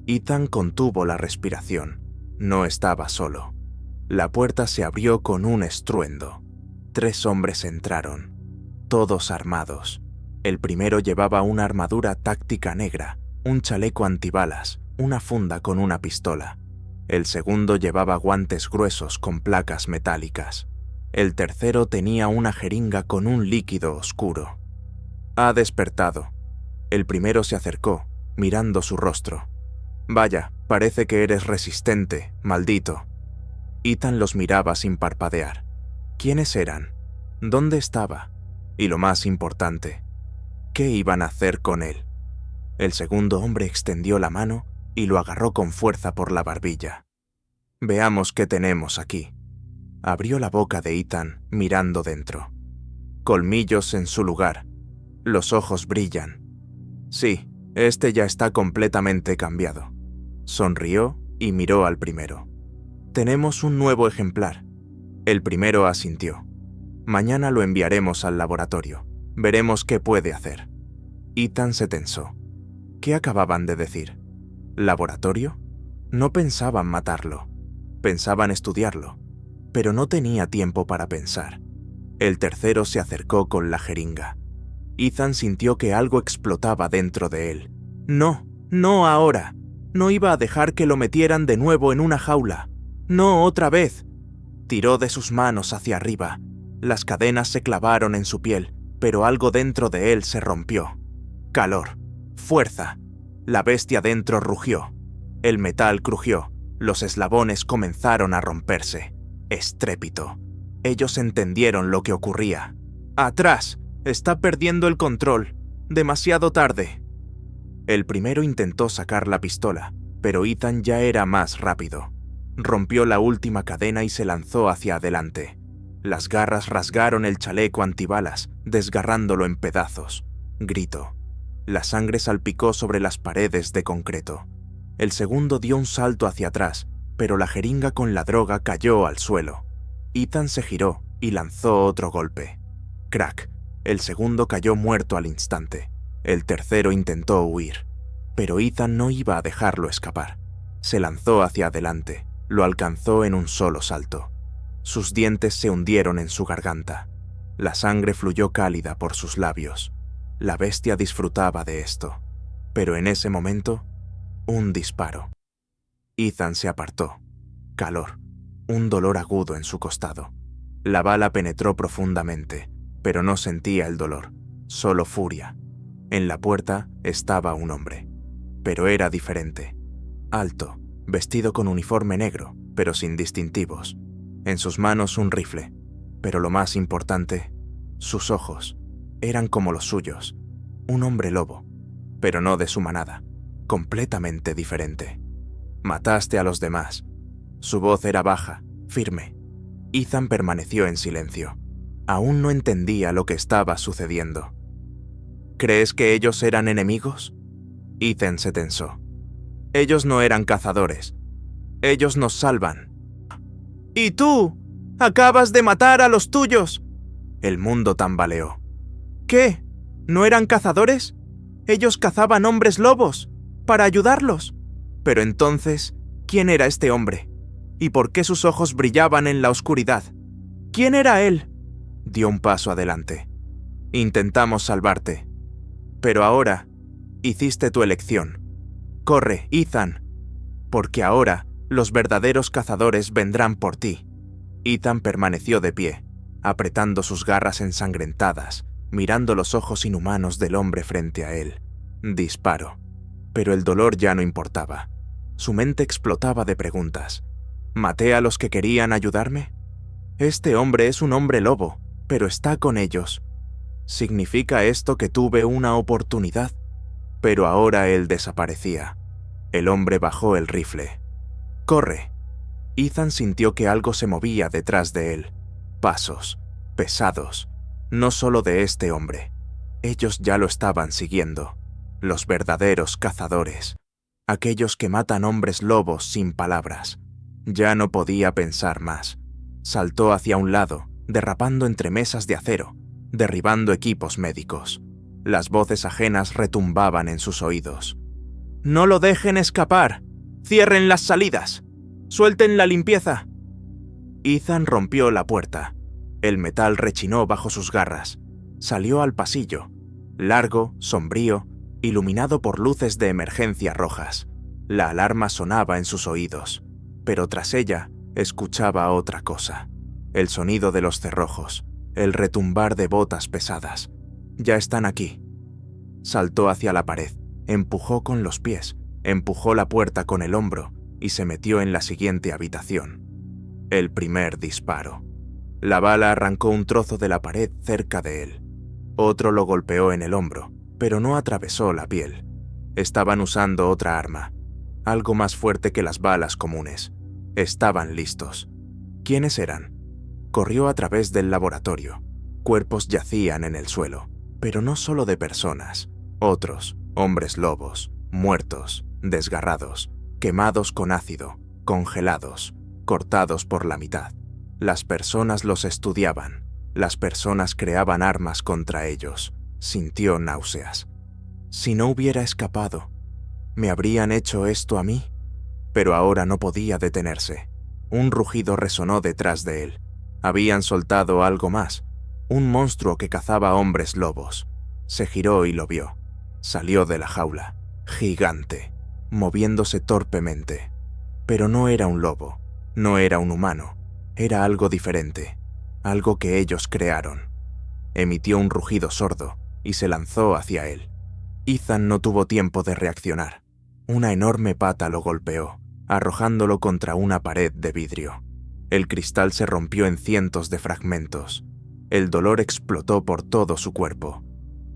[SPEAKER 1] Ethan contuvo la respiración. No estaba solo. La puerta se abrió con un estruendo. 3 hombres entraron, todos armados. El primero llevaba una armadura táctica negra, un chaleco antibalas, una funda con una pistola. El segundo llevaba guantes gruesos con placas metálicas. El tercero tenía una jeringa con un líquido oscuro. Ha despertado. El primero se acercó, mirando su rostro. Vaya, parece que eres resistente, maldito. Ethan los miraba sin parpadear. ¿Quiénes eran? ¿Dónde estaba? Y lo más importante, ¿qué iban a hacer con él? El segundo hombre extendió la mano y lo agarró con fuerza por la barbilla. Veamos qué tenemos aquí. Abrió la boca de Ethan, mirando dentro. Colmillos en su lugar. Los ojos brillan. Sí, este ya está completamente cambiado. Sonrió y miró al primero. Tenemos un nuevo ejemplar. El primero asintió. Mañana lo enviaremos al laboratorio. Veremos qué puede hacer. Ethan se tensó. ¿Qué acababan de decir? ¿Laboratorio? No pensaban matarlo. Pensaban estudiarlo. Pero no tenía tiempo para pensar. El tercero se acercó con la jeringa. Ethan sintió que algo explotaba dentro de él. No, no ahora. No iba a dejar que lo metieran de nuevo en una jaula. No otra vez. Tiró de sus manos hacia arriba. Las cadenas se clavaron en su piel, pero algo dentro de él se rompió. Calor, fuerza. La bestia dentro rugió. El metal crujió. Los eslabones comenzaron a romperse. Estrépito. Ellos entendieron lo que ocurría. ¡Atrás! Está perdiendo el control. Demasiado tarde. El primero intentó sacar la pistola, pero Ethan ya era más rápido. Rompió la última cadena y se lanzó hacia adelante. Las garras rasgaron el chaleco antibalas, desgarrándolo en pedazos. Gritó. La sangre salpicó sobre las paredes de concreto. El segundo dio un salto hacia atrás, pero la jeringa con la droga cayó al suelo. Ethan se giró y lanzó otro golpe. Crack. El segundo cayó muerto al instante. El tercero intentó huir, pero Ethan no iba a dejarlo escapar. Se lanzó hacia adelante, lo alcanzó en un solo salto. Sus dientes se hundieron en su garganta. La sangre fluyó cálida por sus labios. La bestia disfrutaba de esto, pero en ese momento, un disparo. Ethan se apartó. Calor, un dolor agudo en su costado. La bala penetró profundamente, pero no sentía el dolor, solo furia. En la puerta estaba un hombre, pero era diferente. Alto, vestido con uniforme negro, pero sin distintivos. En sus manos un rifle, pero lo más importante, sus ojos, eran como los suyos. un hombre lobo, pero no de su manada, completamente diferente. Mataste a los demás. Su voz era baja, firme. Ethan permaneció en silencio. Aún no entendía lo que estaba sucediendo. ¿Crees que ellos eran enemigos? Ethan se tensó. Ellos no eran cazadores. Ellos nos salvan. ¿Y tú? ¡Acabas de matar a los tuyos! El mundo tambaleó. ¿Qué? ¿No eran cazadores? Ellos cazaban hombres lobos, para ayudarlos. Pero entonces, ¿quién era este hombre? ¿Y por qué sus ojos brillaban en la oscuridad? ¿Quién era él? Dio un paso adelante. Intentamos salvarte. Pero ahora, hiciste tu elección. Corre, Ethan, porque ahora los verdaderos cazadores vendrán por ti. Ethan permaneció de pie, apretando sus garras ensangrentadas, mirando los ojos inhumanos del hombre frente a él. Disparo. Pero el dolor ya no importaba. Su mente explotaba de preguntas. ¿Maté a los que querían ayudarme? Este hombre es un hombre lobo, pero está con ellos. ¿Significa esto que tuve una oportunidad? Pero ahora él desaparecía. El hombre bajó el rifle. ¡Corre! Ethan sintió que algo se movía detrás de él. Pasos, pesados, no solo de este hombre. Ellos ya lo estaban siguiendo. Los verdaderos cazadores. Aquellos que matan hombres lobos sin palabras. Ya no podía pensar más. Saltó hacia un lado, derrapando entre mesas de acero, derribando equipos médicos. Las voces ajenas retumbaban en sus oídos. ¡No lo dejen escapar! ¡Cierren las salidas! ¡Suelten la limpieza! Ethan rompió la puerta. El metal rechinó bajo sus garras. Salió al pasillo, largo, sombrío, iluminado por luces de emergencia rojas. La alarma sonaba en sus oídos, pero tras ella escuchaba otra cosa. El sonido de los cerrojos, el retumbar de botas pesadas. Ya están aquí. Saltó hacia la pared, empujó con los pies, empujó la puerta con el hombro y se metió en la siguiente habitación. El primer disparo. La bala arrancó un trozo de la pared cerca de él. Otro lo golpeó en el hombro, pero no atravesó la piel. Estaban usando otra arma, algo más fuerte que las balas comunes. Estaban listos. ¿Quiénes eran? Corrió a través del laboratorio. Cuerpos yacían en el suelo, pero no solo de personas. Otros, hombres lobos, muertos, desgarrados, quemados con ácido, congelados, cortados por la mitad. Las personas los estudiaban. Las personas creaban armas contra ellos. Sintió náuseas. Si no hubiera escapado, ¿me habrían hecho esto a mí? Pero ahora no podía detenerse. Un rugido resonó detrás de él. Habían soltado algo más. Un monstruo que cazaba hombres lobos. Se giró y lo vio. Salió de la jaula. Gigante, moviéndose torpemente. Pero no era un lobo. No era un humano. Era algo diferente. Algo que ellos crearon. Emitió un rugido sordo y se lanzó hacia él. Ethan no tuvo tiempo de reaccionar. Una enorme pata lo golpeó, arrojándolo contra una pared de vidrio. El cristal se rompió en cientos de fragmentos. El dolor explotó por todo su cuerpo.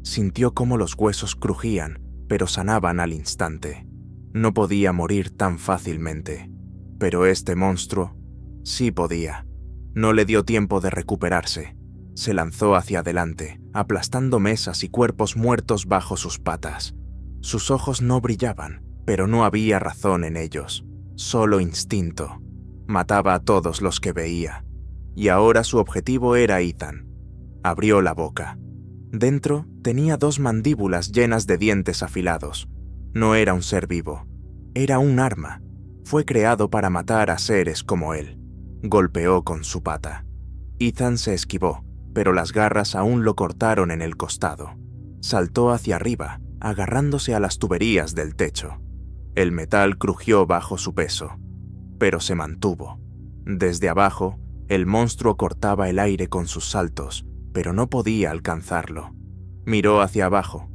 [SPEAKER 1] Sintió cómo los huesos crujían, pero sanaban al instante. No podía morir tan fácilmente. Pero este monstruo sí podía. No le dio tiempo de recuperarse. Se lanzó hacia adelante, aplastando mesas y cuerpos muertos bajo sus patas. Sus ojos no brillaban, pero no había razón en ellos. Solo instinto. Mataba a todos los que veía. Y ahora su objetivo era Ethan. Abrió la boca. Dentro tenía dos mandíbulas llenas de dientes afilados. No era un ser vivo. Era un arma. Fue creado para matar a seres como él. Golpeó con su pata. Ethan se esquivó, pero las garras aún lo cortaron en el costado. Saltó hacia arriba, agarrándose a las tuberías del techo. El metal crujió bajo su peso, pero se mantuvo. Desde abajo, el monstruo cortaba el aire con sus saltos, pero no podía alcanzarlo. Miró hacia abajo,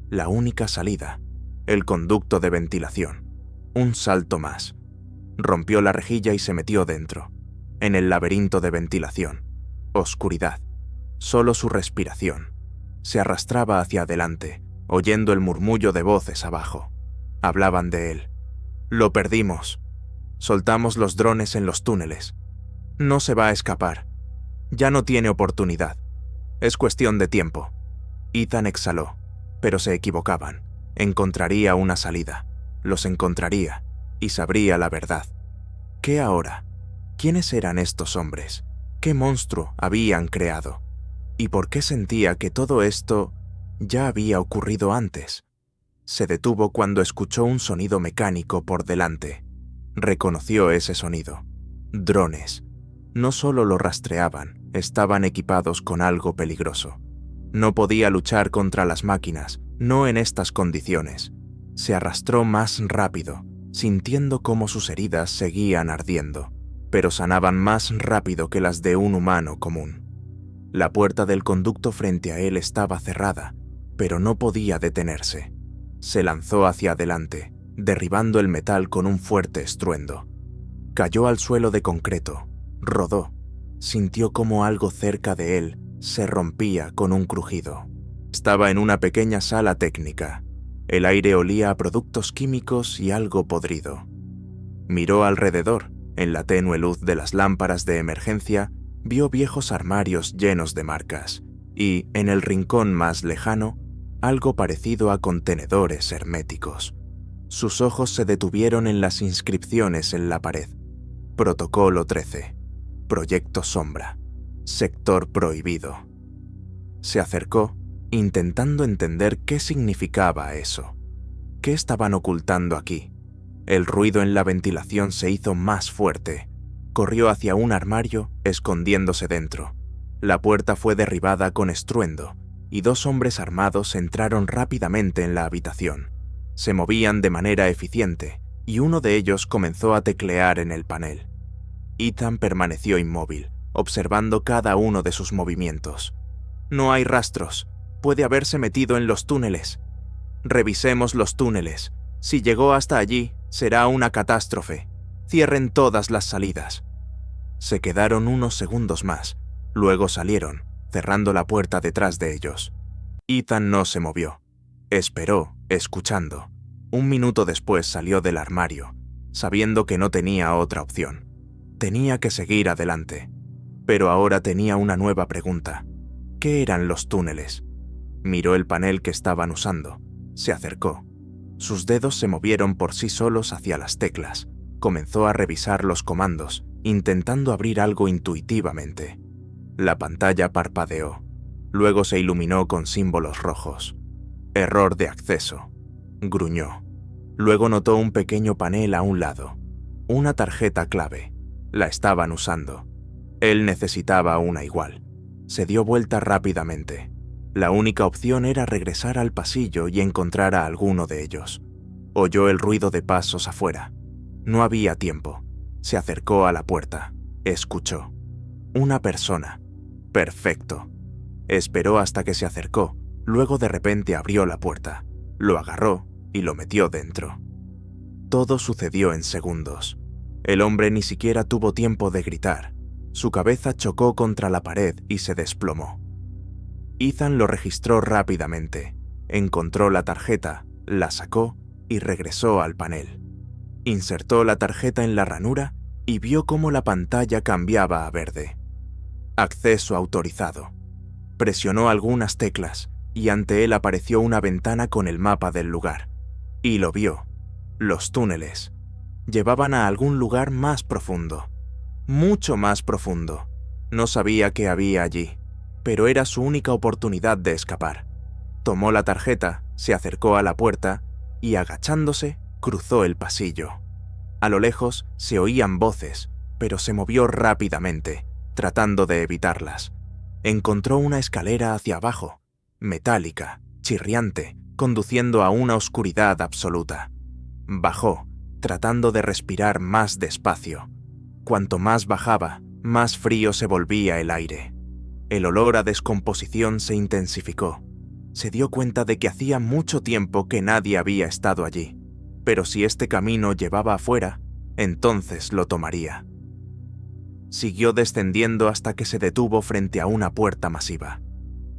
[SPEAKER 1] la única salida, el conducto de ventilación. Un salto más. Rompió la rejilla y se metió dentro, en el laberinto de ventilación. Oscuridad. Solo su respiración. Se arrastraba hacia adelante, oyendo el murmullo de voces abajo. Hablaban de él. Lo perdimos. Soltamos los drones en los túneles. No se va a escapar. Ya no tiene oportunidad. Es cuestión de tiempo. Ethan exhaló, pero se equivocaban. Encontraría una salida. Los encontraría y sabría la verdad. ¿Qué ahora? ¿Quiénes eran estos hombres? ¿Qué monstruo habían creado? ¿Y por qué sentía que todo esto ya había ocurrido antes? Se detuvo cuando escuchó un sonido mecánico por delante. Reconoció ese sonido. Drones. No solo lo rastreaban, estaban equipados con algo peligroso. No podía luchar contra las máquinas, no en estas condiciones. Se arrastró más rápido, sintiendo cómo sus heridas seguían ardiendo, pero sanaban más rápido que las de un humano común. La puerta del conducto frente a él estaba cerrada, pero no podía detenerse. Se lanzó hacia adelante, derribando el metal con un fuerte estruendo. Cayó al suelo de concreto, rodó, sintió como algo cerca de él se rompía con un crujido. Estaba en una pequeña sala técnica. El aire olía a productos químicos y algo podrido. Miró alrededor. En la tenue luz de las lámparas de emergencia, vio viejos armarios llenos de marcas y, en el rincón más lejano, algo parecido a contenedores herméticos. Sus ojos se detuvieron en las inscripciones en la pared. Protocolo 13. Proyecto Sombra. Sector prohibido. Se acercó, intentando entender qué significaba eso. ¿Qué estaban ocultando aquí? El ruido en la ventilación se hizo más fuerte. Corrió hacia un armario, escondiéndose dentro. La puerta fue derribada con estruendo, y 2 hombres armados entraron rápidamente en la habitación. Se movían de manera eficiente, y uno de ellos comenzó a teclear en el panel. Ethan permaneció inmóvil, observando cada uno de sus movimientos. No hay rastros. Puede haberse metido en los túneles. Revisemos los túneles. Si llegó hasta allí, será una catástrofe. Cierren todas las salidas. Se quedaron unos segundos más. Luego salieron, cerrando la puerta detrás de ellos. Ethan no se movió. Esperó, escuchando. 1 minuto después salió del armario, sabiendo que no tenía otra opción. Tenía que seguir adelante. Pero ahora tenía una nueva pregunta. ¿Qué eran los túneles? Miró el panel que estaban usando. Se acercó. Sus dedos se movieron por sí solos hacia las teclas. Comenzó a revisar los comandos, intentando abrir algo intuitivamente. La pantalla parpadeó. Luego se iluminó con símbolos rojos. Error de acceso. Gruñó. Luego notó un pequeño panel a un lado. Una tarjeta clave. La estaban usando. Él necesitaba una igual. Se dio vuelta rápidamente. La única opción era regresar al pasillo y encontrar a alguno de ellos. Oyó el ruido de pasos afuera. No había tiempo. Se acercó a la puerta. Escuchó. Una persona. Perfecto. Esperó hasta que se acercó. Luego de repente abrió la puerta. Lo agarró y lo metió dentro. Todo sucedió en segundos. El hombre ni siquiera tuvo tiempo de gritar. Su cabeza chocó contra la pared y se desplomó. Ethan lo registró rápidamente. Encontró la tarjeta, la sacó y regresó al panel. Insertó la tarjeta en la ranura y vio cómo la pantalla cambiaba a verde. Acceso autorizado. Presionó algunas teclas y ante él apareció una ventana con el mapa del lugar. Y lo vio. Los túneles. Llevaban a algún lugar más profundo. Mucho más profundo. No sabía qué había allí, pero era su única oportunidad de escapar. Tomó la tarjeta, se acercó a la puerta y, agachándose, cruzó el pasillo. A lo lejos se oían voces, pero se movió rápidamente, tratando de evitarlas. Encontró una escalera hacia abajo, metálica, chirriante, conduciendo a una oscuridad absoluta. Bajó, tratando de respirar más despacio. Cuanto más bajaba, más frío se volvía el aire. El olor a descomposición se intensificó. Se dio cuenta de que hacía mucho tiempo que nadie había estado allí, pero si este camino llevaba afuera, entonces lo tomaría. Siguió descendiendo hasta que se detuvo frente a una puerta masiva.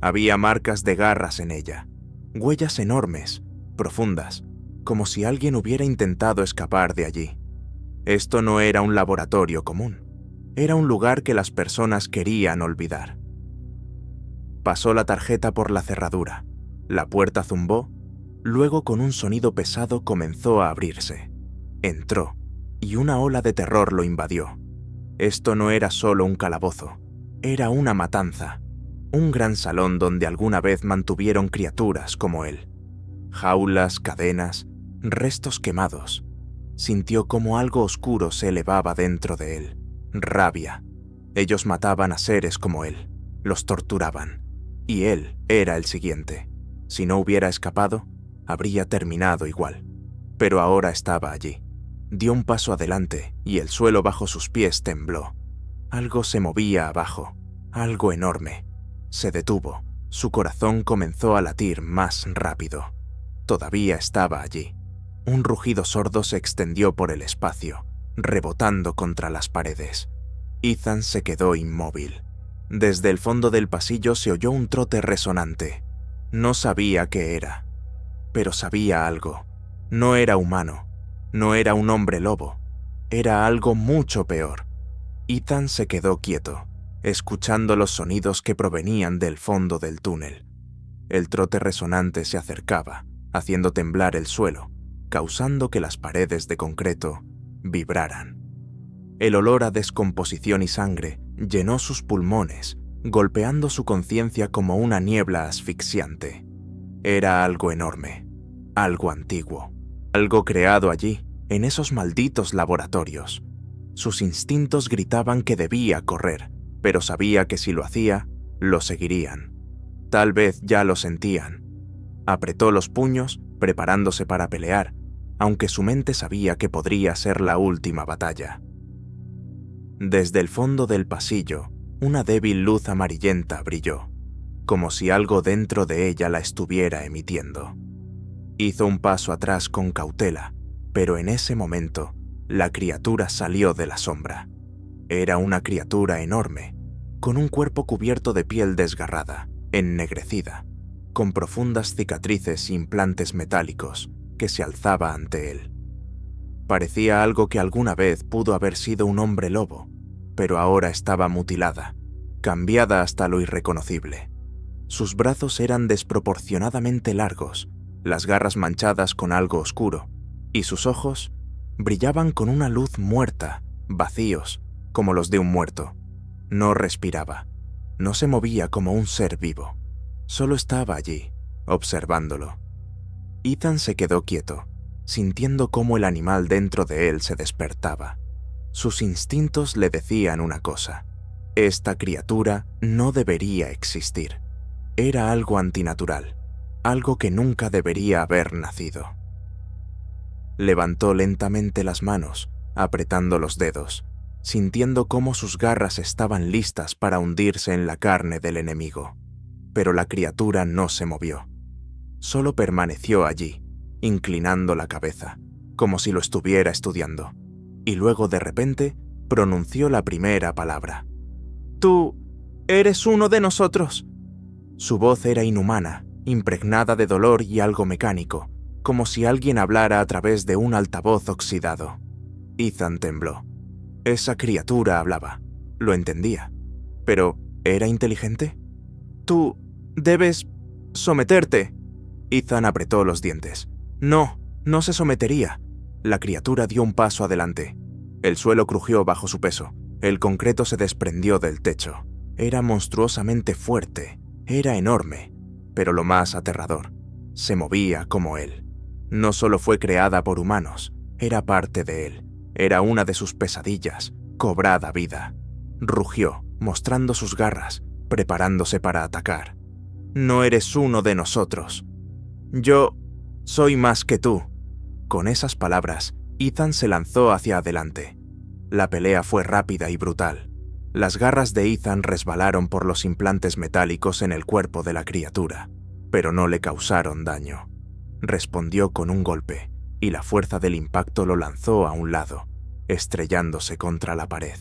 [SPEAKER 1] Había marcas de garras en ella. huellas enormes, profundas, como si alguien hubiera intentado escapar de allí. Esto no era un laboratorio común, era un lugar que las personas querían olvidar. Pasó la tarjeta por la cerradura, la puerta zumbó, luego con un sonido pesado comenzó a abrirse. Entró, y una ola de terror lo invadió. Esto no era solo un calabozo, era una matanza, un gran salón donde alguna vez mantuvieron criaturas como él. Jaulas, cadenas, restos quemados. Sintió como algo oscuro se elevaba dentro de él. Rabia. Ellos mataban a seres como él, los torturaban, y él era el siguiente. Si no hubiera escapado, habría terminado igual. Pero ahora estaba allí. Dio un paso adelante y el suelo bajo sus pies tembló. Algo se movía abajo, algo enorme. Se detuvo, su corazón comenzó a latir más rápido. Todavía estaba allí. Un rugido sordo se extendió por el espacio, rebotando contra las paredes. Ethan se quedó inmóvil. Desde el fondo del pasillo se oyó un trote resonante. No sabía qué era, pero sabía algo. No era humano, no era un hombre lobo, era algo mucho peor. Ethan se quedó quieto, escuchando los sonidos que provenían del fondo del túnel. El trote resonante se acercaba, haciendo temblar el suelo, causando que las paredes de concreto vibraran. El olor a descomposición y sangre llenó sus pulmones, golpeando su conciencia como una niebla asfixiante. Era algo enorme, algo antiguo, algo creado allí, en esos malditos laboratorios. Sus instintos gritaban que debía correr, pero sabía que si lo hacía, lo seguirían. Tal vez ya lo sentían. Apretó los puños, preparándose para pelear, aunque su mente sabía que podría ser la última batalla. Desde el fondo del pasillo, una débil luz amarillenta brilló, como si algo dentro de ella la estuviera emitiendo. Hizo un paso atrás con cautela, pero en ese momento, la criatura salió de la sombra. Era una criatura enorme, con un cuerpo cubierto de piel desgarrada, ennegrecida, con profundas cicatrices e implantes metálicos que se alzaba ante él. Parecía algo que alguna vez pudo haber sido un hombre lobo, pero ahora estaba mutilada, cambiada hasta lo irreconocible. Sus brazos eran desproporcionadamente largos, las garras manchadas con algo oscuro, y sus ojos brillaban con una luz muerta, vacíos, como los de un muerto. No respiraba, no se movía como un ser vivo, solo estaba allí, observándolo. Ethan se quedó quieto, sintiendo cómo el animal dentro de él se despertaba. Sus instintos le decían una cosa: esta criatura no debería existir. Era algo antinatural, algo que nunca debería haber nacido. Levantó lentamente las manos, apretando los dedos, sintiendo cómo sus garras estaban listas para hundirse en la carne del enemigo. Pero la criatura no se movió. Solo permaneció allí, inclinando la cabeza, como si lo estuviera estudiando, y luego de repente pronunció la primera palabra. «Tú eres uno de nosotros». Su voz era inhumana, impregnada de dolor y algo mecánico, como si alguien hablara a través de un altavoz oxidado. Ethan tembló. Esa criatura hablaba, lo entendía, pero ¿era inteligente? «Tú debes someterte». Ethan apretó los dientes. No se sometería. La criatura dio un paso adelante. El suelo crujió bajo su peso. El concreto se desprendió del techo. Era monstruosamente fuerte. Era enorme. Pero lo más aterrador, se movía como él. No solo fue creada por humanos, era parte de él. Era una de sus pesadillas, cobrada vida. Rugió, mostrando sus garras, preparándose para atacar. «No eres uno de nosotros. Yo soy más que tú». Con esas palabras, Ethan se lanzó hacia adelante. La pelea fue rápida y brutal. Las garras de Ethan resbalaron por los implantes metálicos en el cuerpo de la criatura, pero no le causaron daño. Respondió con un golpe, y la fuerza del impacto lo lanzó a un lado, estrellándose contra la pared.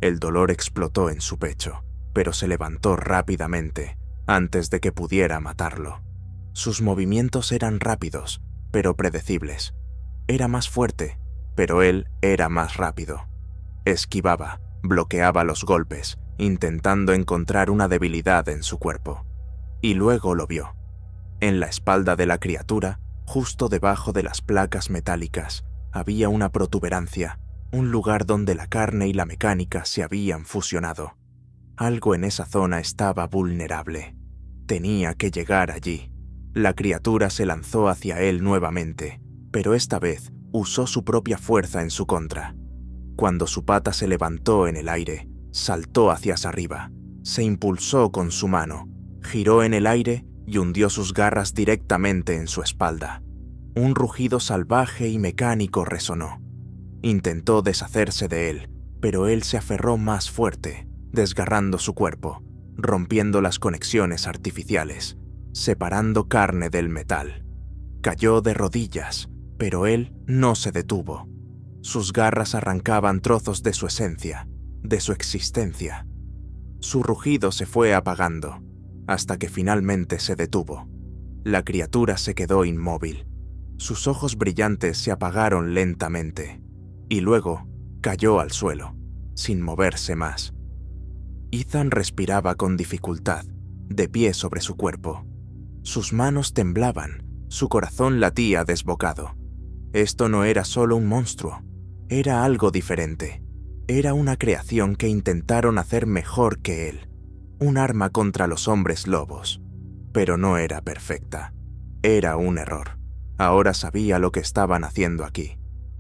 [SPEAKER 1] El dolor explotó en su pecho, pero se levantó rápidamente, antes de que pudiera matarlo. Sus movimientos eran rápidos, pero predecibles. Era más fuerte, pero él era más rápido. Esquivaba, bloqueaba los golpes, intentando encontrar una debilidad en su cuerpo. Y luego lo vio. En la espalda de la criatura, justo debajo de las placas metálicas, había una protuberancia, un lugar donde la carne y la mecánica se habían fusionado. Algo en esa zona estaba vulnerable. Tenía que llegar allí. La criatura se lanzó hacia él nuevamente, pero esta vez usó su propia fuerza en su contra. Cuando su pata se levantó en el aire, saltó hacia arriba, se impulsó con su mano, giró en el aire y hundió sus garras directamente en su espalda. Un rugido salvaje y mecánico resonó. Intentó deshacerse de él, pero él se aferró más fuerte, desgarrando su cuerpo, rompiendo las conexiones artificiales, separando carne del metal. Cayó de rodillas, pero él no se detuvo. Sus garras arrancaban trozos de su esencia, de su existencia. Su rugido se fue apagando, hasta que finalmente se detuvo. La criatura se quedó inmóvil. Sus ojos brillantes se apagaron lentamente, y luego cayó al suelo, sin moverse más. Ethan respiraba con dificultad, de pie sobre su cuerpo. Sus manos temblaban, su corazón latía desbocado. Esto no era solo un monstruo, era algo diferente. Era una creación que intentaron hacer mejor que él, un arma contra los hombres lobos. Pero no era perfecta, era un error. Ahora sabía lo que estaban haciendo aquí.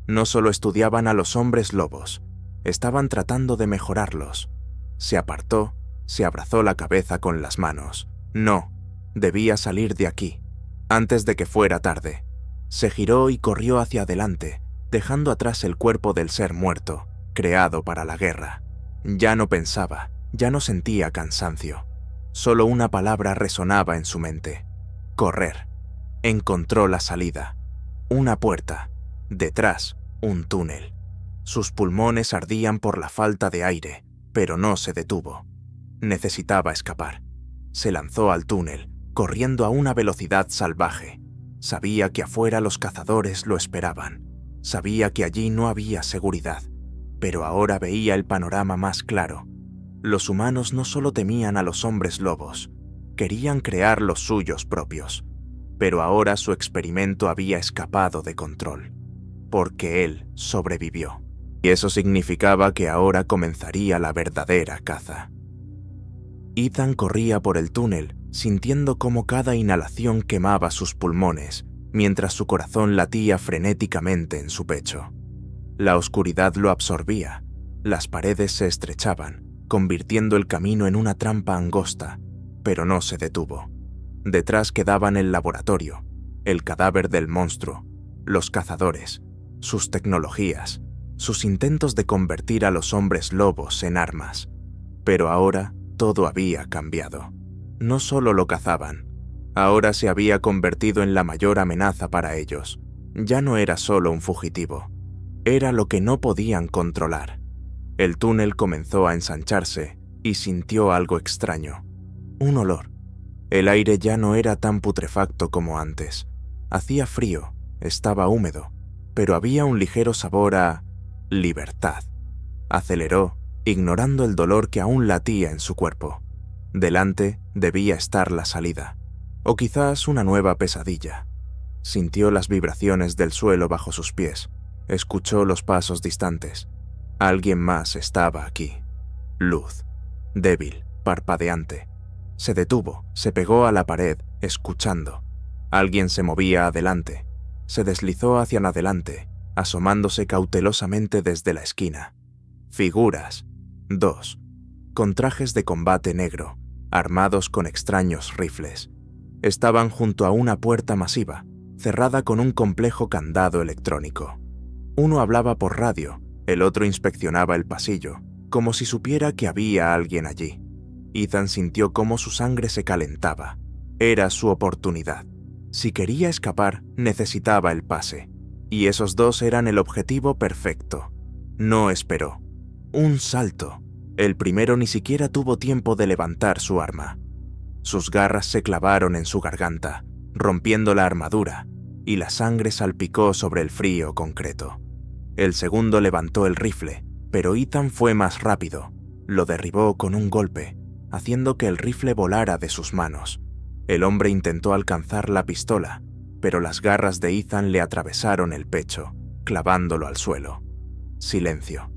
[SPEAKER 1] No solo estudiaban a los hombres lobos, estaban tratando de mejorarlos. Se apartó, se abrazó la cabeza con las manos. No, debía salir de aquí, antes de que fuera tarde. Se giró y corrió hacia adelante, dejando atrás el cuerpo del ser muerto, creado para la guerra. Ya no pensaba, ya no sentía cansancio. Solo una palabra resonaba en su mente: correr. Encontró la salida. Una puerta. Detrás, un túnel. Sus pulmones ardían por la falta de aire, pero no se detuvo. Necesitaba escapar. Se lanzó al túnel, corriendo a una velocidad salvaje. Sabía que afuera los cazadores lo esperaban. Sabía que allí no había seguridad, pero ahora veía el panorama más claro. Los humanos no solo temían a los hombres lobos, querían crear los suyos propios. Pero ahora su experimento había escapado de control, porque él sobrevivió. Y eso significaba que ahora comenzaría la verdadera caza. Ethan corría por el túnel, sintiendo cómo cada inhalación quemaba sus pulmones, mientras su corazón latía frenéticamente en su pecho. La oscuridad lo absorbía, las paredes se estrechaban, convirtiendo el camino en una trampa angosta, pero no se detuvo. Detrás quedaban el laboratorio, el cadáver del monstruo, los cazadores, sus tecnologías, sus intentos de convertir a los hombres lobos en armas. Pero ahora todo había cambiado. No solo lo cazaban, ahora se había convertido en la mayor amenaza para ellos. Ya no era solo un fugitivo, era lo que no podían controlar. El túnel comenzó a ensancharse y sintió algo extraño, un olor. El aire ya no era tan putrefacto como antes. Hacía frío, estaba húmedo, pero había un ligero sabor a libertad. Aceleró, ignorando el dolor que aún latía en su cuerpo. Delante debía estar la salida, o quizás una nueva pesadilla. Sintió las vibraciones del suelo bajo sus pies, escuchó los pasos distantes. Alguien más estaba aquí. Luz, débil, parpadeante. Se detuvo, se pegó a la pared, escuchando. Alguien se movía adelante. Se deslizó hacia adelante, asomándose cautelosamente desde la esquina. Figuras. 2. Con trajes de combate negro, armados con extraños rifles. Estaban junto a una puerta masiva, cerrada con un complejo candado electrónico. Uno hablaba por radio, el otro inspeccionaba el pasillo, como si supiera que había alguien allí. Ethan sintió cómo su sangre se calentaba. Era su oportunidad. Si quería escapar, necesitaba el pase. Y esos dos eran el objetivo perfecto. No esperó. Un salto. El primero ni siquiera tuvo tiempo de levantar su arma. Sus garras se clavaron en su garganta. rompiendo la armadura, y la sangre salpicó sobre el frío concreto. El segundo levantó el rifle, pero Ethan fue más rápido. Lo derribó con un golpe, haciendo que el rifle volara de sus manos. El hombre intentó alcanzar la pistola, pero las garras de Ethan le atravesaron el pecho, clavándolo al suelo. Silencio.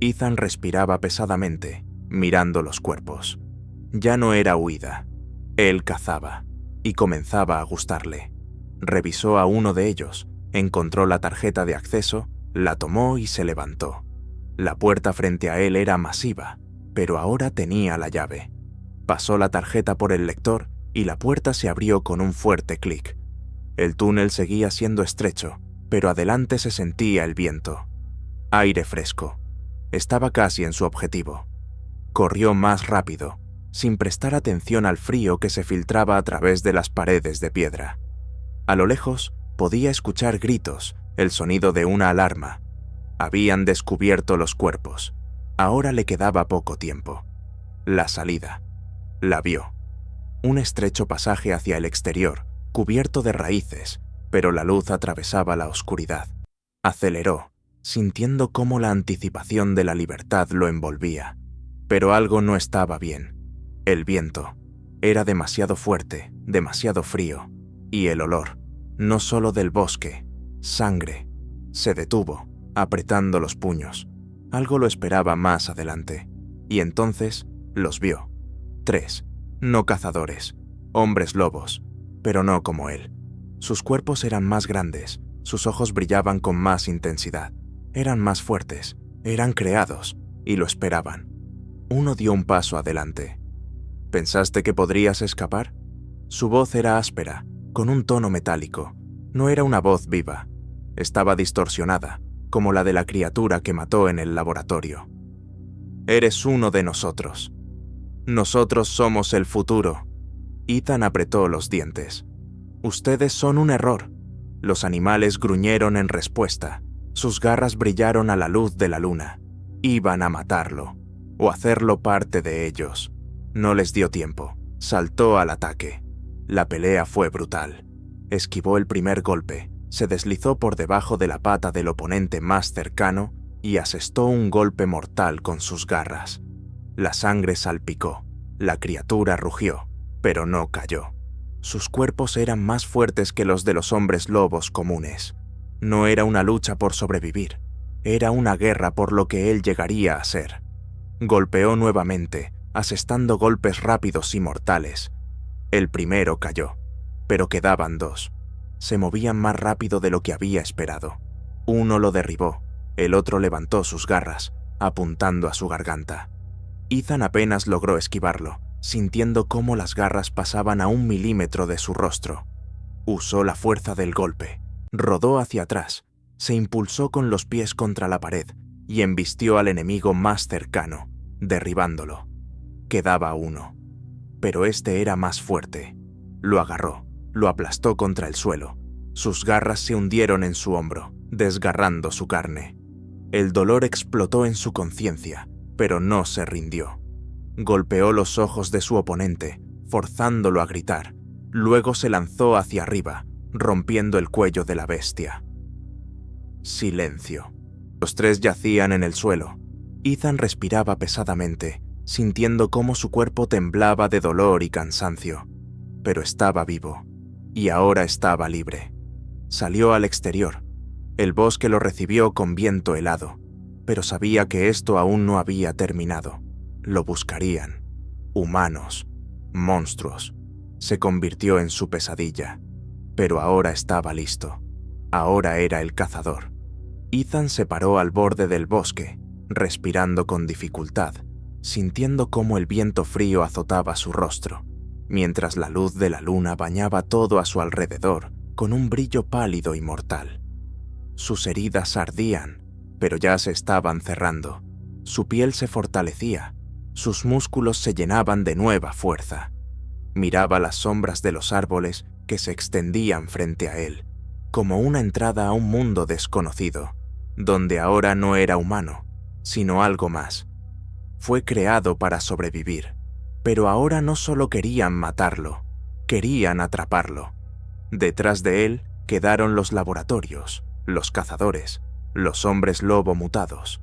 [SPEAKER 1] Ethan respiraba pesadamente, mirando los cuerpos. Ya no era huida. Él cazaba, y comenzaba a gustarle. Revisó a uno de ellos, encontró la tarjeta de acceso, la tomó y se levantó. La puerta frente a él era masiva, pero ahora tenía la llave. Pasó la tarjeta por el lector y la puerta se abrió con un fuerte clic. El túnel seguía siendo estrecho, pero adelante se sentía el viento. Aire fresco. Estaba casi en su objetivo. Corrió más rápido, sin prestar atención al frío que se filtraba a través de las paredes de piedra. A lo lejos podía escuchar gritos, el sonido de una alarma. Habían descubierto los cuerpos. Ahora le quedaba poco tiempo. La salida. La vio. Un estrecho pasaje hacia el exterior, cubierto de raíces, pero la luz atravesaba la oscuridad. Aceleró, sintiendo cómo la anticipación de la libertad lo envolvía. Pero algo no estaba bien. El viento era demasiado fuerte, demasiado frío, y el olor, no solo del bosque, sangre. Se detuvo, apretando los puños. Algo lo esperaba más adelante, y entonces los vio. 3, no cazadores, hombres lobos, pero no como él. Sus cuerpos eran más grandes, sus ojos brillaban con más intensidad, eran más fuertes, eran creados, y lo esperaban. Uno dio un paso adelante. ¿Pensaste que podrías escapar? Su voz era áspera, con un tono metálico. No era una voz viva. Estaba distorsionada, como la de la criatura que mató en el laboratorio. Eres uno de nosotros. Nosotros somos el futuro. Ethan apretó los dientes. Ustedes son un error. Los animales gruñeron en respuesta. Sus garras brillaron a la luz de la luna. Iban a matarlo, o hacerlo parte de ellos. No les dio tiempo. Saltó al ataque. La pelea fue brutal. Esquivó el primer golpe, se deslizó por debajo de la pata del oponente más cercano y asestó un golpe mortal con sus garras. La sangre salpicó. La criatura rugió, pero no cayó. Sus cuerpos eran más fuertes que los de los hombres lobos comunes. No era una lucha por sobrevivir, era una guerra por lo que él llegaría a ser. Golpeó nuevamente, asestando golpes rápidos y mortales. El primero cayó, pero quedaban 2. Se movían más rápido de lo que había esperado. Uno lo derribó, el otro levantó sus garras, apuntando a su garganta. Ethan apenas logró esquivarlo, sintiendo cómo las garras pasaban a 1 milímetro de su rostro. Usó la fuerza del golpe, rodó hacia atrás, se impulsó con los pies contra la pared y embistió al enemigo más cercano, derribándolo. Quedaba uno, pero este era más fuerte. Lo agarró, lo aplastó contra el suelo. Sus garras se hundieron en su hombro, desgarrando su carne. El dolor explotó en su conciencia, pero no se rindió. Golpeó los ojos de su oponente, forzándolo a gritar. Luego se lanzó hacia arriba, rompiendo el cuello de la bestia. Silencio. Los 3 yacían en el suelo. Ethan respiraba pesadamente, sintiendo cómo su cuerpo temblaba de dolor y cansancio. Pero estaba vivo, y ahora estaba libre. Salió al exterior. El bosque lo recibió con viento helado, pero sabía que esto aún no había terminado. Lo buscarían. Humanos, monstruos. Se convirtió en su pesadilla, pero ahora estaba listo. Ahora era el cazador. Ethan se paró al borde del bosque, respirando con dificultad, sintiendo cómo el viento frío azotaba su rostro, mientras la luz de la luna bañaba todo a su alrededor con un brillo pálido y mortal. Sus heridas ardían, pero ya se estaban cerrando. Su piel se fortalecía, sus músculos se llenaban de nueva fuerza. Miraba las sombras de los árboles que se extendían frente a él, como una entrada a un mundo desconocido, donde ahora no era humano, sino algo más. Fue creado para sobrevivir, pero ahora no solo querían matarlo, querían atraparlo. Detrás de él quedaron los laboratorios, los cazadores, los hombres lobo mutados.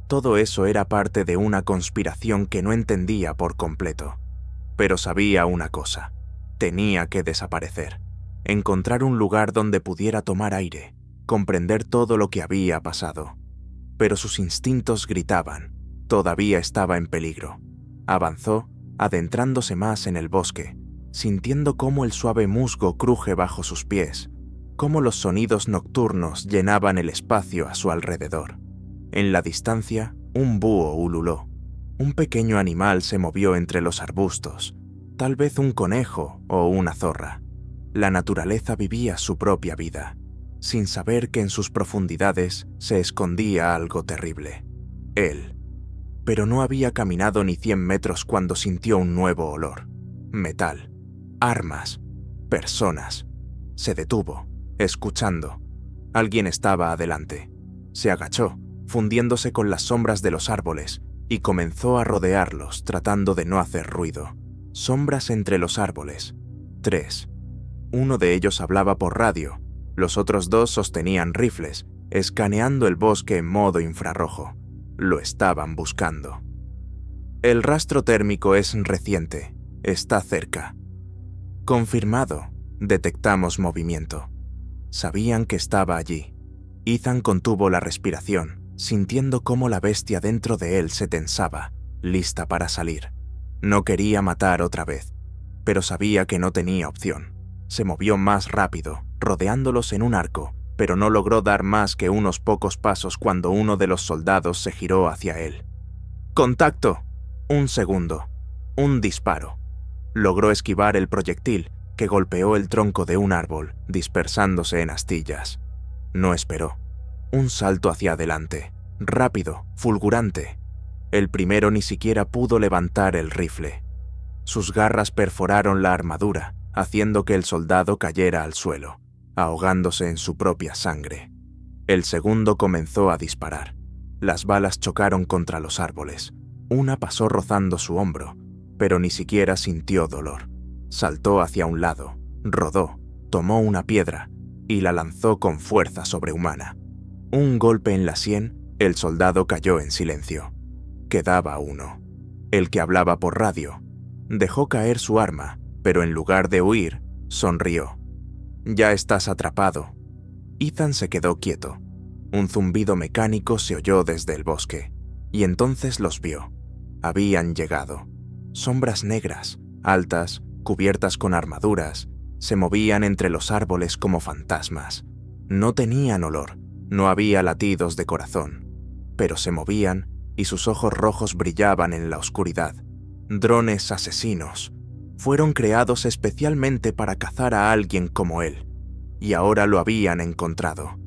[SPEAKER 1] Todo eso era parte de una conspiración que no entendía por completo. Pero sabía una cosa: tenía que desaparecer, encontrar un lugar donde pudiera tomar aire, comprender todo lo que había pasado. Pero sus instintos gritaban: todavía estaba en peligro. Avanzó, adentrándose más en el bosque, sintiendo cómo el suave musgo cruje bajo sus pies, cómo los sonidos nocturnos llenaban el espacio a su alrededor. En la distancia, un búho ululó. Un pequeño animal se movió entre los arbustos, tal vez un conejo o una zorra. La naturaleza vivía su propia vida, sin saber que en sus profundidades se escondía algo terrible. Él. Pero no había caminado ni 100 metros cuando sintió un nuevo olor. Metal, armas, personas. Se detuvo, escuchando. Alguien estaba adelante. Se agachó, fundiéndose con las sombras de los árboles, y comenzó a rodearlos, tratando de no hacer ruido. Sombras entre los árboles. 3. Uno de ellos hablaba por radio. Los otros 2 sostenían rifles, escaneando el bosque en modo infrarrojo. Lo estaban buscando. El rastro térmico es reciente. Está cerca. Confirmado. Detectamos movimiento. Sabían que estaba allí. Ethan contuvo la respiración, sintiendo cómo la bestia dentro de él se tensaba, lista para salir. No quería matar otra vez, pero sabía que no tenía opción. Se movió más rápido, rodeándolos en un arco, pero no logró dar más que unos pocos pasos cuando uno de los soldados se giró hacia él. ¡Contacto! Un segundo. Un disparo. Logró esquivar el proyectil, que golpeó el tronco de un árbol, dispersándose en astillas. No esperó. Un salto hacia adelante, rápido, fulgurante. El primero ni siquiera pudo levantar el rifle. Sus garras perforaron la armadura, haciendo que el soldado cayera al suelo, ahogándose en su propia sangre. El segundo comenzó a disparar. Las balas chocaron contra los árboles. Una pasó rozando su hombro, pero ni siquiera sintió dolor. Saltó hacia un lado, rodó, tomó una piedra y la lanzó con fuerza sobrehumana. Un golpe en la sien, el soldado cayó en silencio. Quedaba uno, el que hablaba por radio. Dejó caer su arma, pero en lugar de huir, sonrió. «Ya estás atrapado». Ethan se quedó quieto. Un zumbido mecánico se oyó desde el bosque, y entonces los vio. Habían llegado. Sombras negras, altas, cubiertas con armaduras, se movían entre los árboles como fantasmas. No tenían olor, no había latidos de corazón, pero se movían y sus ojos rojos brillaban en la oscuridad. Drones asesinos. Fueron creados especialmente para cazar a alguien como él, y ahora lo habían encontrado.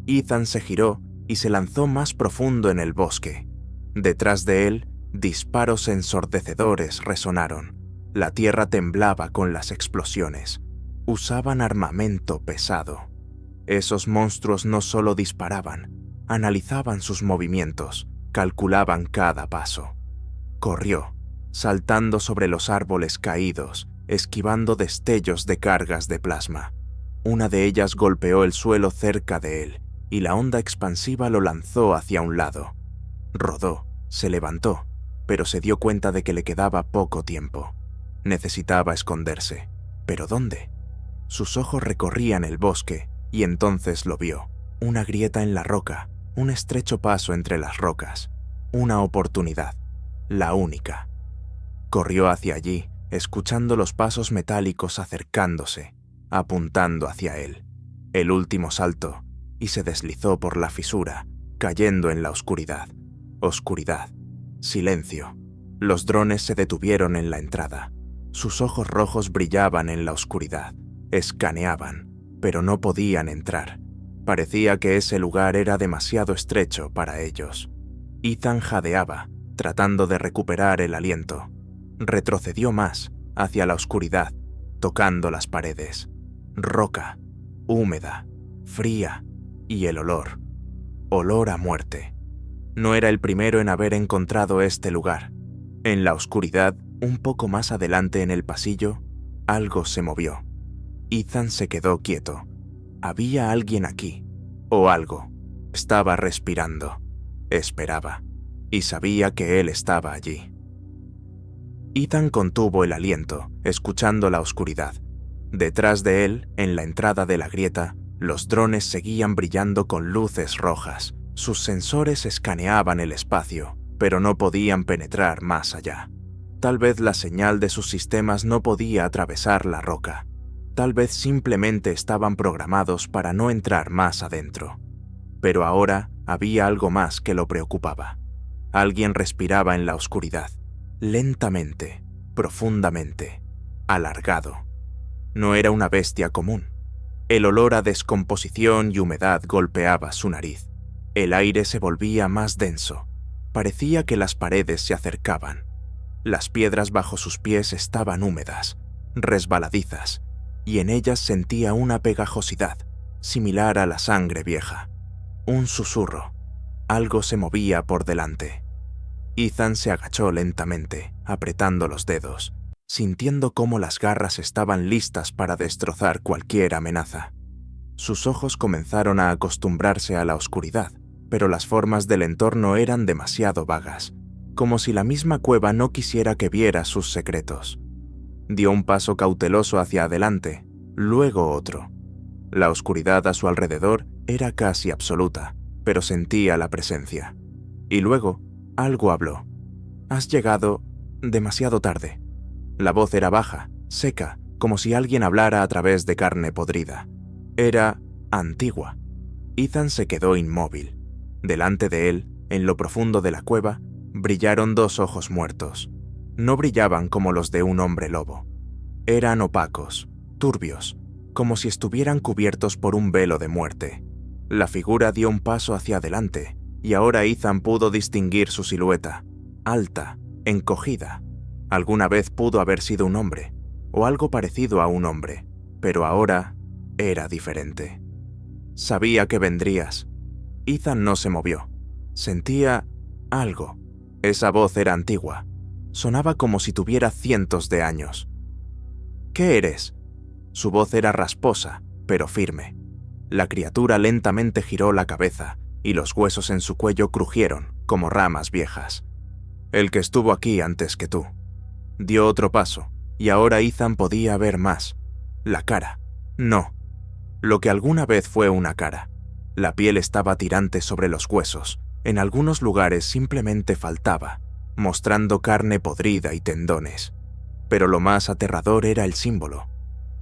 [SPEAKER 1] Ethan se giró y se lanzó más profundo en el bosque. Detrás de él, disparos ensordecedores resonaron. La tierra temblaba con las explosiones. Usaban armamento pesado. Esos monstruos no solo disparaban, analizaban sus movimientos, calculaban cada paso. Corrió, saltando sobre los árboles caídos, esquivando destellos de cargas de plasma. Una de ellas golpeó el suelo cerca de él, y la onda expansiva lo lanzó hacia un lado. Rodó, se levantó, pero se dio cuenta de que le quedaba poco tiempo. Necesitaba esconderse. ¿Pero dónde? Sus ojos recorrían el bosque, y entonces lo vio. Una grieta en la roca, un estrecho paso entre las rocas. Una oportunidad, la única. Corrió hacia allí, escuchando los pasos metálicos acercándose, apuntando hacia él. El último salto, y se deslizó por la fisura, cayendo en la oscuridad. Oscuridad. Silencio. Los drones se detuvieron en la entrada. Sus ojos rojos brillaban en la oscuridad. Escaneaban, pero no podían entrar. Parecía que ese lugar era demasiado estrecho para ellos. Ethan jadeaba, tratando de recuperar el aliento. Retrocedió más, hacia la oscuridad, tocando las paredes. Roca, húmeda, fría, y el olor. Olor a muerte. No era el primero en haber encontrado este lugar. En la oscuridad, un poco más adelante en el pasillo, algo se movió. Ethan se quedó quieto. Había alguien aquí, o algo. Estaba respirando. Esperaba. Y sabía que él estaba allí. Ethan contuvo el aliento, escuchando la oscuridad. Detrás de él, en la entrada de la grieta, los drones seguían brillando con luces rojas. Sus sensores escaneaban el espacio, pero no podían penetrar más allá. Tal vez la señal de sus sistemas no podía atravesar la roca. Tal vez simplemente estaban programados para no entrar más adentro. Pero ahora había algo más que lo preocupaba. Alguien respiraba en la oscuridad, lentamente, profundamente, alargado. No era una bestia común. El olor a descomposición y humedad golpeaba su nariz. El aire se volvía más denso. Parecía que las paredes se acercaban. Las piedras bajo sus pies estaban húmedas, resbaladizas, y en ellas sentía una pegajosidad, similar a la sangre vieja. Un susurro. Algo se movía por delante. Ethan se agachó lentamente, apretando los dedos, sintiendo cómo las garras estaban listas para destrozar cualquier amenaza. Sus ojos comenzaron a acostumbrarse a la oscuridad, pero las formas del entorno eran demasiado vagas, como si la misma cueva no quisiera que viera sus secretos. Dio un paso cauteloso hacia adelante, luego otro. La oscuridad a su alrededor era casi absoluta, pero sentía la presencia. Y luego, algo habló. «Has llegado demasiado tarde». La voz era baja, seca, como si alguien hablara a través de carne podrida. Era antigua. Ethan se quedó inmóvil. Delante de él, en lo profundo de la cueva, brillaron dos ojos muertos. No brillaban como los de un hombre lobo. Eran opacos, turbios, como si estuvieran cubiertos por un velo de muerte. La figura dio un paso hacia adelante, y ahora Ethan pudo distinguir su silueta, alta, encogida. Alguna vez pudo haber sido un hombre, o algo parecido a un hombre, pero ahora era diferente. Sabía que vendrías. Ethan no se movió. Sentía algo. Esa voz era antigua. Sonaba como si tuviera cientos de años. «¿Qué eres?» Su voz era rasposa, pero firme. La criatura lentamente giró la cabeza, y los huesos en su cuello crujieron como ramas viejas. «El que estuvo aquí antes que tú». Dio otro paso, y ahora Ethan podía ver más. La cara. No. Lo que alguna vez fue una cara. La piel estaba tirante sobre los huesos. En algunos lugares simplemente faltaba, mostrando carne podrida y tendones. Pero lo más aterrador era el símbolo.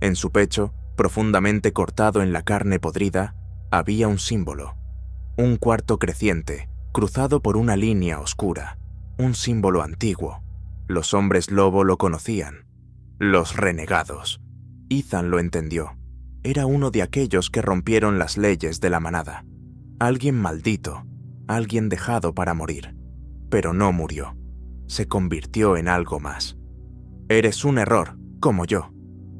[SPEAKER 1] En su pecho, profundamente cortado en la carne podrida, había un símbolo. Un cuarto creciente, cruzado por una línea oscura. Un símbolo antiguo. Los hombres lobo lo conocían. Los renegados. Ethan lo entendió. Era uno de aquellos que rompieron las leyes de la manada. Alguien maldito. Alguien dejado para morir. Pero no murió. Se convirtió en algo más. «Eres un error, como yo».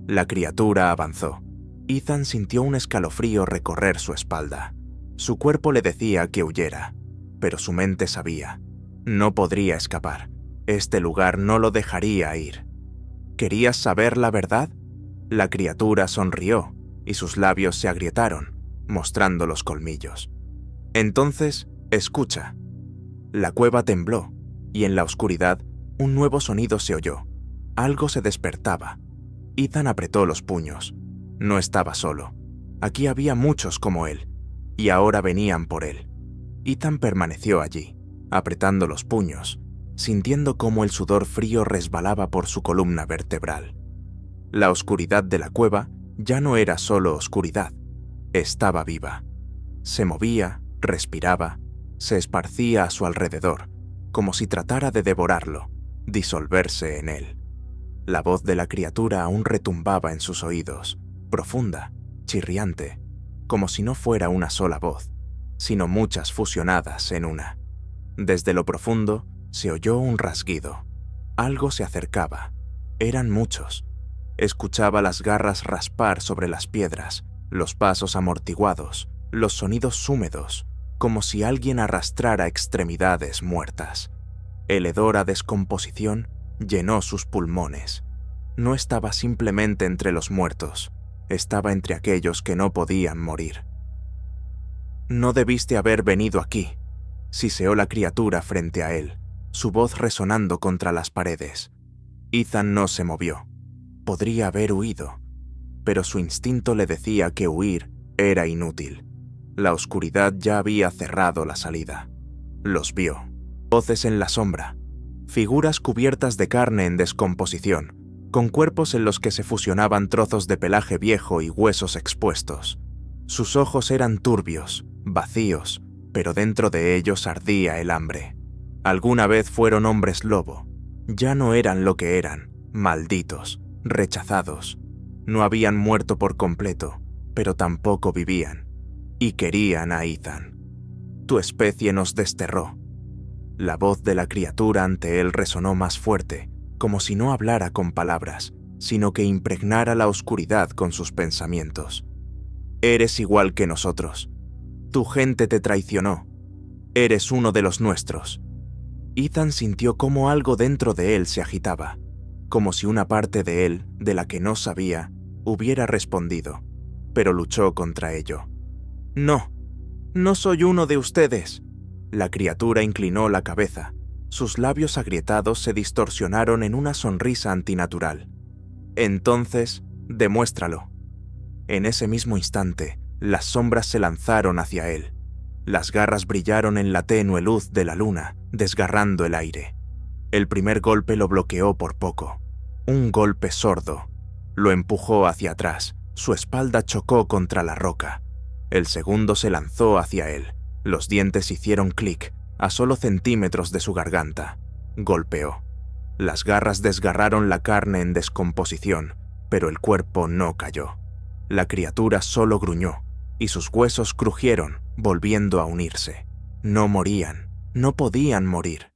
[SPEAKER 1] La criatura avanzó. Ethan sintió un escalofrío recorrer su espalda. Su cuerpo le decía que huyera, pero su mente sabía. No podría escapar. Este lugar no lo dejaría ir. ¿Querías saber la verdad? La criatura sonrió, y sus labios se agrietaron, mostrando los colmillos. «Entonces, escucha». La cueva tembló, y en la oscuridad, un nuevo sonido se oyó. Algo se despertaba. Ethan apretó los puños. No estaba solo. Aquí había muchos como él, y ahora venían por él. Ethan permaneció allí, apretando los puños, sintiendo cómo el sudor frío resbalaba por su columna vertebral. La oscuridad de la cueva ya no era solo oscuridad, estaba viva. Se movía, respiraba, se esparcía a su alrededor, como si tratara de devorarlo, disolverse en él. La voz de la criatura aún retumbaba en sus oídos, profunda, chirriante, como si no fuera una sola voz, sino muchas fusionadas en una. Desde lo profundo se oyó un rasguido. Algo se acercaba. Eran muchos. Escuchaba las garras raspar sobre las piedras, los pasos amortiguados, los sonidos húmedos, como si alguien arrastrara extremidades muertas. El hedor a descomposición llenó sus pulmones. No estaba simplemente entre los muertos, estaba entre aquellos que no podían morir. «No debiste haber venido aquí», siseó la criatura frente a él, su voz resonando contra las paredes. Ethan no se movió. Podría haber huido, pero su instinto le decía que huir era inútil. La oscuridad ya había cerrado la salida. Los vio. Voces en la sombra. Figuras cubiertas de carne en descomposición, con cuerpos en los que se fusionaban trozos de pelaje viejo y huesos expuestos. Sus ojos eran turbios, vacíos, pero dentro de ellos ardía el hambre. Alguna vez fueron hombres lobo. Ya no eran lo que eran, malditos, rechazados. No habían muerto por completo, pero tampoco vivían. Y querían a Ethan. «Tu especie nos desterró». La voz de la criatura ante él resonó más fuerte, como si no hablara con palabras, sino que impregnara la oscuridad con sus pensamientos. «Eres igual que nosotros. Tu gente te traicionó. Eres uno de los nuestros». Ethan sintió cómo algo dentro de él se agitaba, como si una parte de él, de la que no sabía, hubiera respondido, pero luchó contra ello. «No, no soy uno de ustedes». La criatura inclinó la cabeza. Sus labios agrietados se distorsionaron en una sonrisa antinatural. «Entonces, demuéstralo». En ese mismo instante, las sombras se lanzaron hacia él. Las garras brillaron en la tenue luz de la luna, desgarrando el aire. El primer golpe lo bloqueó por poco. Un golpe sordo. Lo empujó hacia atrás. Su espalda chocó contra la roca. El segundo se lanzó hacia él. Los dientes hicieron clic, a solo centímetros de su garganta. Golpeó. Las garras desgarraron la carne en descomposición, pero el cuerpo no cayó. La criatura solo gruñó, y sus huesos crujieron, volviendo a unirse. No morían, no podían morir.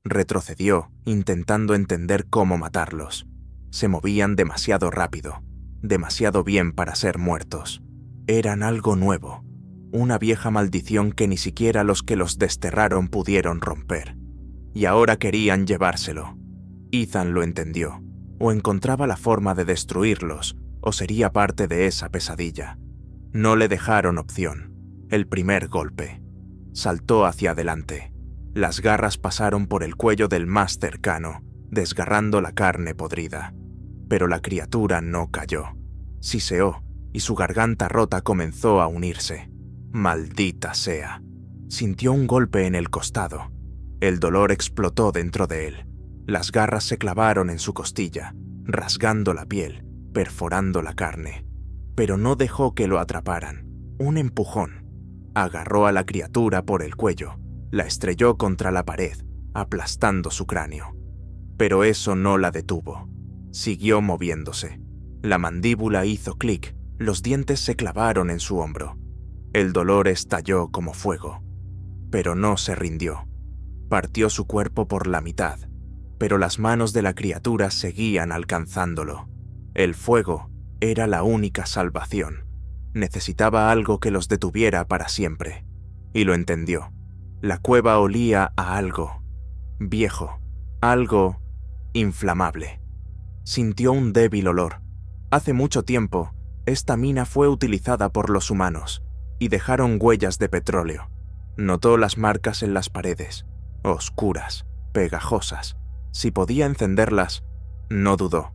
[SPEAKER 1] Retrocedió, intentando entender cómo matarlos. Se movían demasiado rápido, demasiado bien para ser muertos. Eran algo nuevo, una vieja maldición que ni siquiera los que los desterraron pudieron romper. Y ahora querían llevárselo. Ethan lo entendió. O encontraba la forma de destruirlos, o sería parte de esa pesadilla. No le dejaron opción. El primer golpe. Saltó hacia adelante. Las garras pasaron por el cuello del más cercano, desgarrando la carne podrida. Pero la criatura no cayó. Siseó, y su garganta rota comenzó a unirse. Maldita sea. Sintió un golpe en el costado. El dolor explotó dentro de él. Las garras se clavaron en su costilla, rasgando la piel, perforando la carne. Pero no dejó que lo atraparan. Un empujón. Agarró a la criatura por el cuello, la estrelló contra la pared, aplastando su cráneo. Pero eso no la detuvo. Siguió moviéndose. La mandíbula hizo clic, los dientes se clavaron en su hombro. El dolor estalló como fuego, pero no se rindió. Partió su cuerpo por la mitad, pero las manos de la criatura seguían alcanzándolo. El fuego era la única salvación. Necesitaba algo que los detuviera para siempre. Y lo entendió. La cueva olía a algo viejo, algo inflamable. Sintió un débil olor. Hace mucho tiempo, esta mina fue utilizada por los humanos y dejaron huellas de petróleo. Notó las marcas en las paredes, oscuras, pegajosas. Si podía encenderlas, no dudó.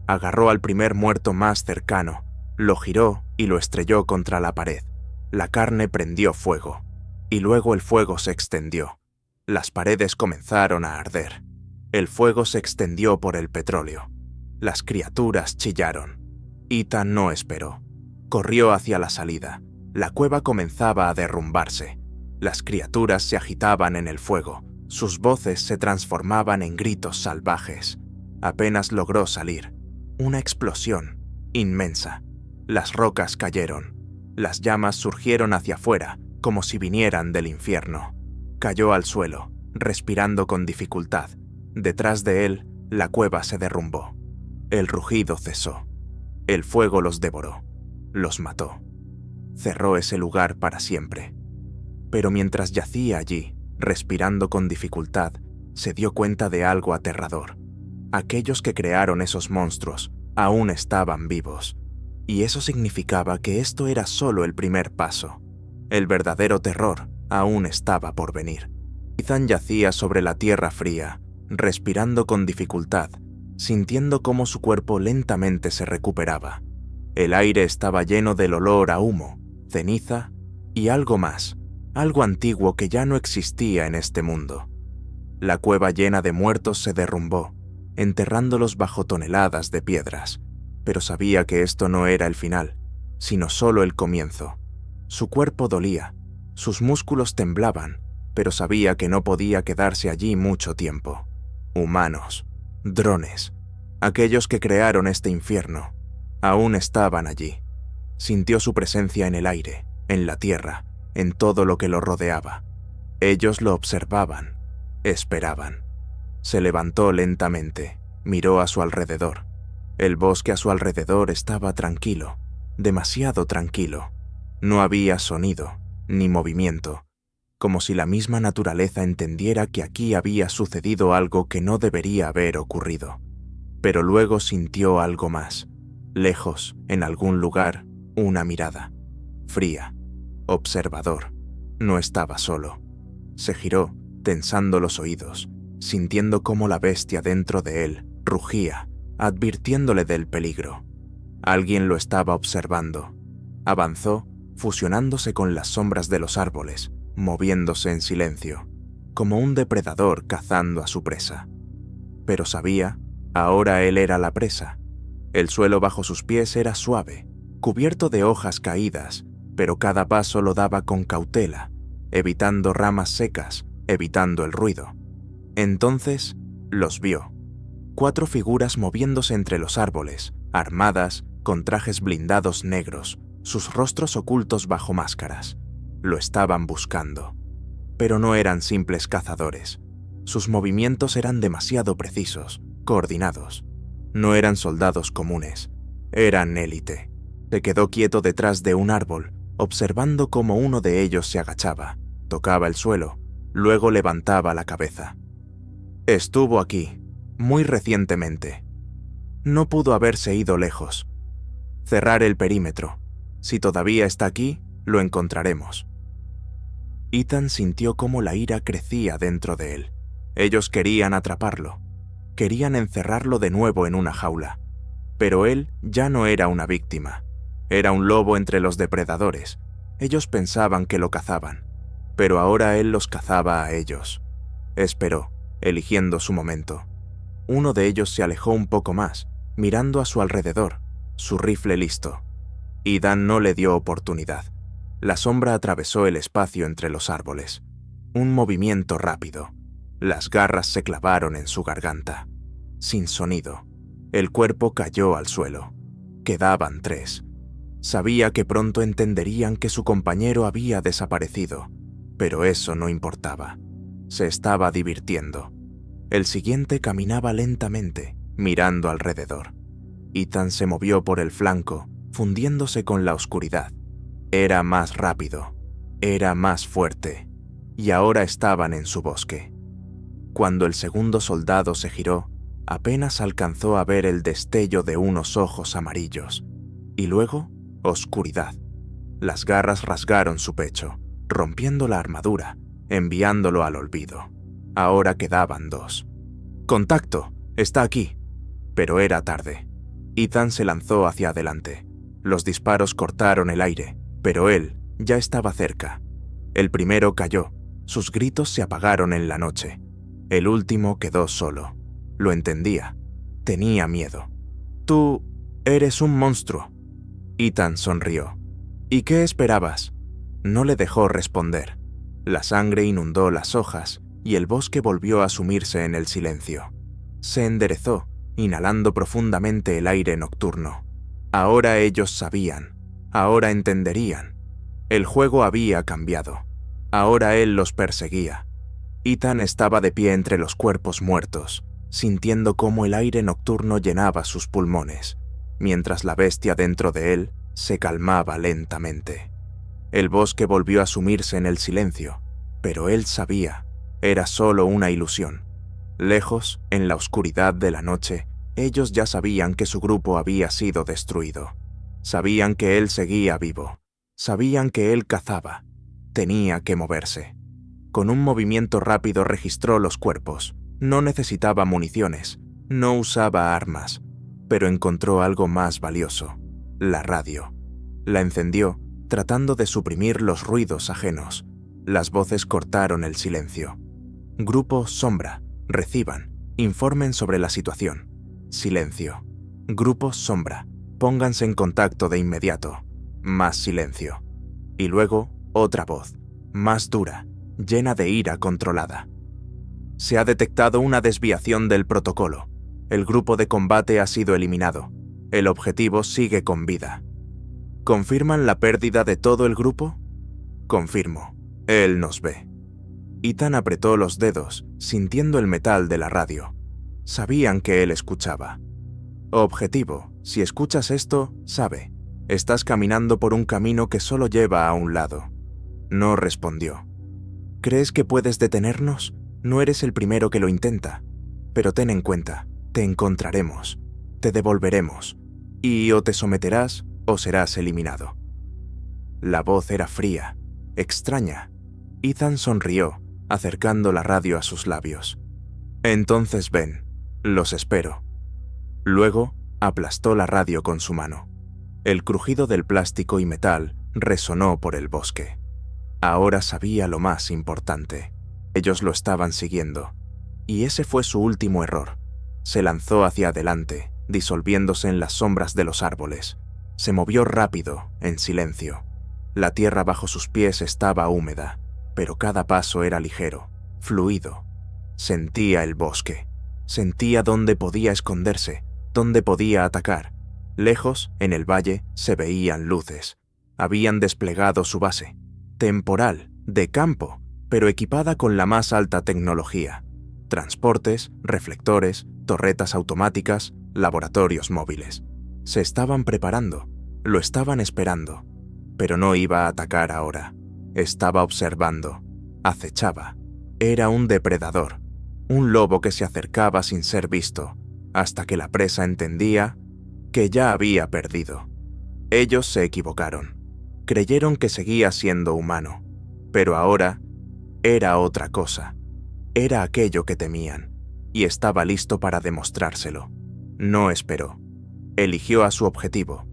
[SPEAKER 1] Agarró al primer muerto más cercano, lo giró y lo estrelló contra la pared. La carne prendió fuego, y luego el fuego se extendió. Las paredes comenzaron a arder. El fuego se extendió por el petróleo. Las criaturas chillaron. Ethan no esperó. Corrió hacia la salida. La cueva comenzaba a derrumbarse. Las criaturas se agitaban en el fuego. Sus voces se transformaban en gritos salvajes. Apenas logró salir. Una explosión, inmensa. Las rocas cayeron. Las llamas surgieron hacia afuera, como si vinieran del infierno. Cayó al suelo, respirando con dificultad. Detrás de él, la cueva se derrumbó. El rugido cesó. El fuego los devoró. Los mató. Cerró ese lugar para siempre. Pero mientras yacía allí, respirando con dificultad, se dio cuenta de algo aterrador. Aquellos que crearon esos monstruos aún estaban vivos. y eso significaba que esto era solo el primer paso. El verdadero terror aún estaba por venir. Ethan yacía sobre la tierra fría, respirando con dificultad, sintiendo cómo su cuerpo lentamente se recuperaba. El aire estaba lleno del olor a humo, ceniza y algo más, algo antiguo que ya no existía en este mundo. La cueva llena de muertos se derrumbó, enterrándolos bajo toneladas de piedras, pero sabía que esto no era el final, sino solo el comienzo. Su cuerpo dolía, sus músculos temblaban, pero sabía que no podía quedarse allí mucho tiempo. Humanos, drones, aquellos que crearon este infierno, aún estaban allí. Sintió su presencia en el aire, en la tierra, en todo lo que lo rodeaba. Ellos lo observaban, esperaban. Se levantó lentamente, miró a su alrededor. El bosque a su alrededor estaba tranquilo, demasiado tranquilo. No había sonido, ni movimiento, como si la misma naturaleza entendiera que aquí había sucedido algo que no debería haber ocurrido. Pero luego sintió algo más. Lejos, en algún lugar, una mirada. Fría. Observador. No estaba solo. Se giró, tensando los oídos, sintiendo cómo la bestia dentro de él rugía, advirtiéndole del peligro. Alguien lo estaba observando. Avanzó, fusionándose con las sombras de los árboles, moviéndose en silencio, como un depredador cazando a su presa. Pero sabía, ahora él era la presa. El suelo bajo sus pies era suave, cubierto de hojas caídas, pero cada paso lo daba con cautela, evitando ramas secas, evitando el ruido. Entonces los vio. 4 figuras moviéndose entre los árboles, armadas, con trajes blindados negros, sus rostros ocultos bajo máscaras. Lo estaban buscando. Pero no eran simples cazadores. Sus movimientos eran demasiado precisos, coordinados. No eran soldados comunes, eran élite. Se quedó quieto detrás de un árbol, observando cómo uno de ellos se agachaba, tocaba el suelo, luego levantaba la cabeza. Estuvo aquí, muy recientemente. No pudo haberse ido lejos. Cerrar el perímetro. Si todavía está aquí, lo encontraremos. Ethan sintió cómo la ira crecía dentro de él. Ellos querían atraparlo. Querían encerrarlo de nuevo en una jaula. Pero él ya no era una víctima. Era un lobo entre los depredadores. Ellos pensaban que lo cazaban, pero ahora él los cazaba a ellos. Esperó, eligiendo su momento. Uno de ellos se alejó un poco más, mirando a su alrededor, su rifle listo. Ethan no le dio oportunidad. La sombra atravesó el espacio entre los árboles. Un movimiento rápido. Las garras se clavaron en su garganta. Sin sonido, el cuerpo cayó al suelo. Quedaban 3. Sabía que pronto entenderían que su compañero había desaparecido, pero eso no importaba. Se estaba divirtiendo. El siguiente caminaba lentamente, mirando alrededor. Ethan se movió por el flanco, fundiéndose con la oscuridad. Era más rápido, era más fuerte, y ahora estaban en su bosque. Cuando el segundo soldado se giró, apenas alcanzó a ver el destello de unos ojos amarillos, y luego, oscuridad. Las garras rasgaron su pecho, rompiendo la armadura, enviándolo al olvido. Ahora quedaban 2. ¡Contacto! ¡Está aquí! Pero era tarde. Ethan se lanzó hacia adelante. Los disparos cortaron el aire, pero él ya estaba cerca. El primero cayó, sus gritos se apagaron en la noche. El último quedó solo. Lo entendía. Tenía miedo. «Tú eres un monstruo». Ethan sonrió. «¿Y qué esperabas?» No le dejó responder. La sangre inundó las hojas y el bosque volvió a sumirse en el silencio. Se enderezó, inhalando profundamente el aire nocturno. Ahora ellos sabían. Ahora entenderían. El juego había cambiado. Ahora él los perseguía. Ethan estaba de pie entre los cuerpos muertos, sintiendo cómo el aire nocturno llenaba sus pulmones, mientras la bestia dentro de él se calmaba lentamente. El bosque volvió a sumirse en el silencio, pero él sabía, era solo una ilusión. Lejos, en la oscuridad de la noche, ellos ya sabían que su grupo había sido destruido. Sabían que él seguía vivo. Sabían que él cazaba. Tenía que moverse. Con un movimiento rápido registró los cuerpos. No necesitaba municiones. No usaba armas. Pero encontró algo más valioso: la radio. La encendió, tratando de suprimir los ruidos ajenos. Las voces cortaron el silencio. Grupo Sombra, reciban, informen sobre la situación. Silencio. Grupo Sombra, pónganse en contacto de inmediato. Más silencio. Y luego, otra voz, más dura, llena de ira controlada. Se ha detectado una desviación del protocolo. El grupo de combate ha sido eliminado. El objetivo sigue con vida. ¿Confirman la pérdida de todo el grupo? Confirmo. Él nos ve. Ethan apretó los dedos, sintiendo el metal de la radio. Sabían que él escuchaba. Objetivo, si escuchas esto, sabe. Estás caminando por un camino que solo lleva a un lado. No respondió. ¿Crees que puedes detenernos? No eres el primero que lo intenta. Pero ten en cuenta, te encontraremos. Te devolveremos. Y o te someterás o serás eliminado. La voz era fría, extraña. Ethan sonrió, acercando la radio a sus labios. Entonces ven, los espero. Luego, aplastó la radio con su mano. El crujido del plástico y metal resonó por el bosque. Ahora sabía lo más importante. Ellos lo estaban siguiendo. Y ese fue su último error. Se lanzó hacia adelante, disolviéndose en las sombras de los árboles. Se movió rápido, en silencio. La tierra bajo sus pies estaba húmeda, pero cada paso era ligero, fluido. Sentía el bosque. Sentía dónde podía esconderse, dónde podía atacar. Lejos, en el valle, se veían luces. Habían desplegado su base. Temporal, de campo, pero equipada con la más alta tecnología. Transportes, reflectores, torretas automáticas, laboratorios móviles. Se estaban preparando, lo estaban esperando, pero no iba a atacar ahora. Estaba observando, acechaba. Era un depredador, un lobo que se acercaba sin ser visto, hasta que la presa entendía que ya había perdido. Ellos se equivocaron. Creyeron que seguía siendo humano, pero ahora era otra cosa. Era aquello que temían, y estaba listo para demostrárselo. No esperó. Eligió a su objetivo,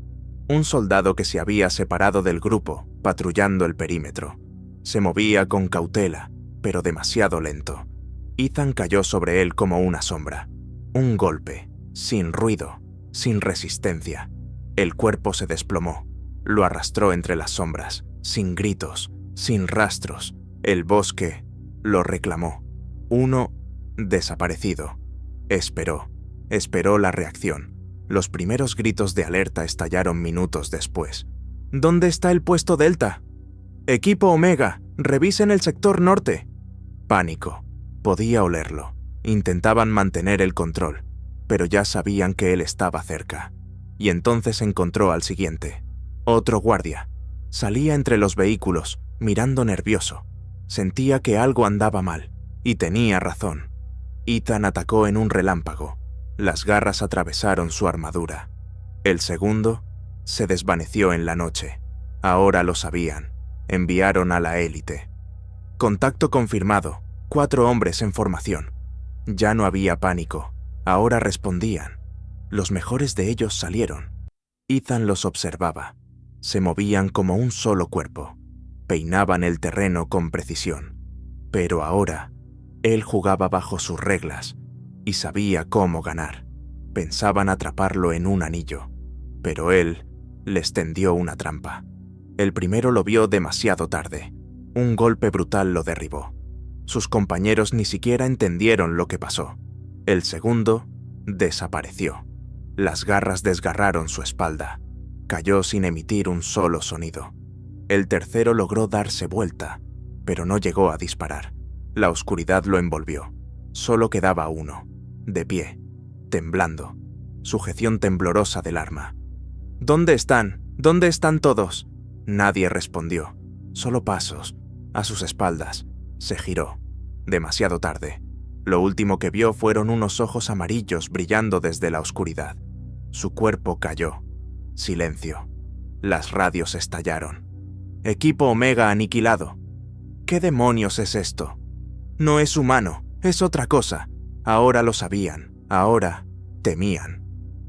[SPEAKER 1] un soldado que se había separado del grupo, patrullando el perímetro. Se movía con cautela, pero demasiado lento. Ethan cayó sobre él como una sombra. Un golpe, sin ruido, sin resistencia. El cuerpo se desplomó. Lo arrastró entre las sombras, sin gritos, sin rastros. El bosque lo reclamó. Uno desaparecido. Esperó la reacción. Los primeros gritos de alerta estallaron minutos después. ¿Dónde está el puesto Delta? Equipo Omega, revisen el sector norte. Pánico. Podía olerlo. Intentaban mantener el control, pero ya sabían que él estaba cerca. Y entonces encontró al siguiente. Otro guardia. Salía entre los vehículos, mirando nervioso. Sentía que algo andaba mal, y tenía razón. Ethan atacó en un relámpago. Las garras atravesaron su armadura. El segundo se desvaneció en la noche. Ahora lo sabían. Enviaron a la élite. Contacto confirmado. 4 hombres en formación. Ya no había pánico. Ahora respondían. Los mejores de ellos salieron. Ethan los observaba. Se movían como un solo cuerpo. Peinaban el terreno con precisión. Pero ahora, él jugaba bajo sus reglas y sabía cómo ganar. Pensaban atraparlo en un anillo, pero él les tendió una trampa. El primero lo vio demasiado tarde. Un golpe brutal lo derribó. Sus compañeros ni siquiera entendieron lo que pasó. El segundo desapareció. Las garras desgarraron su espalda. Cayó sin emitir un solo sonido. El tercero logró darse vuelta, pero no llegó a disparar. La oscuridad lo envolvió. Solo quedaba uno, de pie, temblando, sujeción temblorosa del arma. ¿Dónde están? ¿Dónde están todos? Nadie respondió. Solo pasos, a sus espaldas. Se giró. Demasiado tarde. Lo último que vio fueron unos ojos amarillos brillando desde la oscuridad. Su cuerpo cayó. Silencio. Las radios estallaron. Equipo Omega aniquilado. ¿Qué demonios es esto? No es humano, es otra cosa. Ahora lo sabían, ahora temían.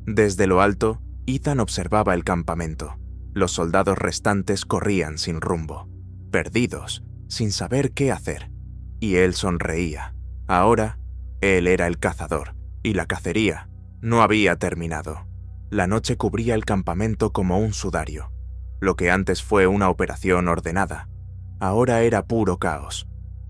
[SPEAKER 1] Desde lo alto, Ethan observaba el campamento. Los soldados restantes corrían sin rumbo, perdidos, sin saber qué hacer. Y él sonreía. Ahora, él era el cazador, y la cacería no había terminado. La noche cubría el campamento como un sudario. Lo que antes fue una operación ordenada, ahora era puro caos.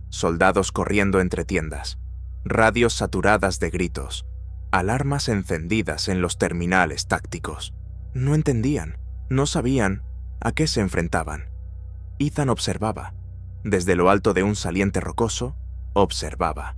[SPEAKER 1] Soldados corriendo entre tiendas, radios saturadas de gritos, alarmas encendidas en los terminales tácticos. No entendían, no sabían a qué se enfrentaban. Ethan observaba. Desde lo alto de un saliente rocoso, observaba.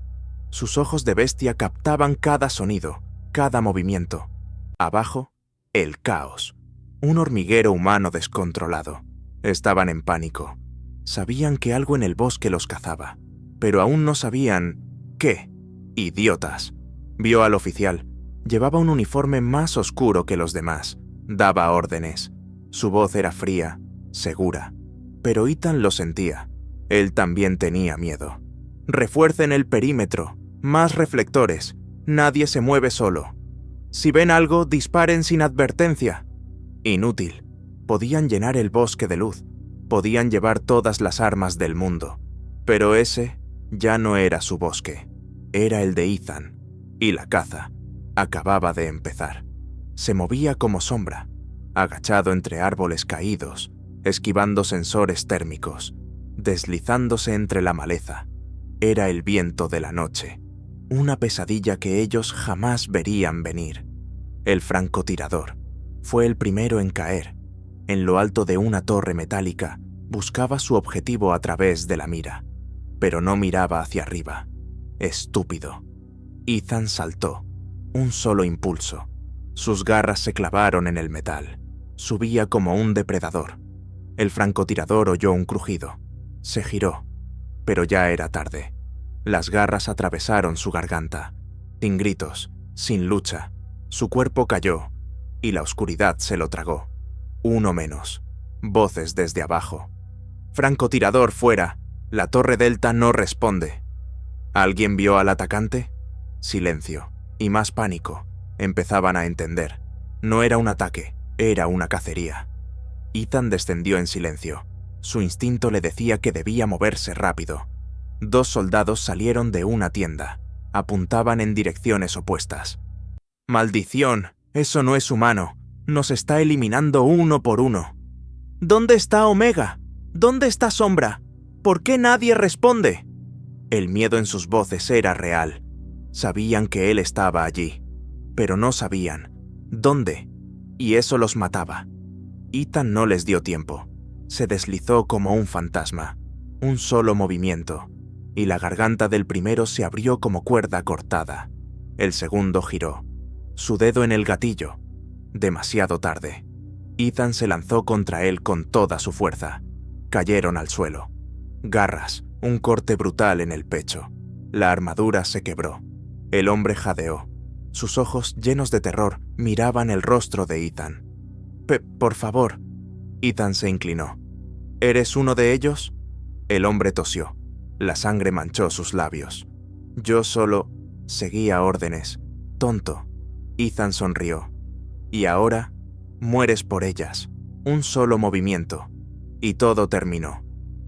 [SPEAKER 1] Sus ojos de bestia captaban cada sonido, cada movimiento. Abajo, el caos. Un hormiguero humano descontrolado. Estaban en pánico. Sabían que algo en el bosque los cazaba, pero aún no sabían qué. Idiotas. Vio al oficial. Llevaba un uniforme más oscuro que los demás. Daba órdenes. Su voz era fría, segura. Pero Ethan lo sentía. Él también tenía miedo. Refuercen el perímetro. Más reflectores. Nadie se mueve solo. Si ven algo, disparen sin advertencia. Inútil. Podían llenar el bosque de luz. Podían llevar todas las armas del mundo. Pero ese ya no era su bosque. Era el de Ethan. Y la caza acababa de empezar. Se movía como sombra, agachado entre árboles caídos, esquivando sensores térmicos, deslizándose entre la maleza. Era el viento de la noche, una pesadilla que ellos jamás verían venir. El francotirador fue el primero en caer. En lo alto de una torre metálica, buscaba su objetivo a través de la mira, pero no miraba hacia arriba. Estúpido. Ethan saltó. Un solo impulso. Sus garras se clavaron en el metal. Subía como un depredador. El francotirador oyó un crujido. Se giró, pero ya era tarde. Las garras atravesaron su garganta. Sin gritos, sin lucha, su cuerpo cayó, y la oscuridad se lo tragó. Uno menos. Voces desde abajo. «Francotirador fuera. La torre Delta no responde». ¿Alguien vio al atacante? Silencio, y más pánico. Empezaban a entender. No era un ataque, era una cacería. Ethan descendió en silencio. Su instinto le decía que debía moverse rápido. 2 soldados salieron de una tienda. Apuntaban en direcciones opuestas. «¡Maldición! Eso no es humano. Nos está eliminando uno por uno». «¿Dónde está Omega? ¿Dónde está Sombra? ¿Por qué nadie responde?» El miedo en sus voces era real. Sabían que él estaba allí, pero no sabían dónde, y eso los mataba. Ethan no les dio tiempo. Se deslizó como un fantasma. Un solo movimiento, y la garganta del primero se abrió como cuerda cortada. El segundo giró, su dedo en el gatillo. Demasiado tarde. Ethan se lanzó contra él con toda su fuerza. Cayeron al suelo. Garras, un corte brutal en el pecho. La armadura se quebró. El hombre jadeó. Sus ojos, llenos de terror, miraban el rostro de Ethan. Por favor». Ethan se inclinó. «¿Eres uno de ellos?» El hombre tosió. La sangre manchó sus labios. «Yo solo seguía órdenes. Tonto». Ethan sonrió. «Y ahora, mueres por ellas. Un solo movimiento. Y todo terminó».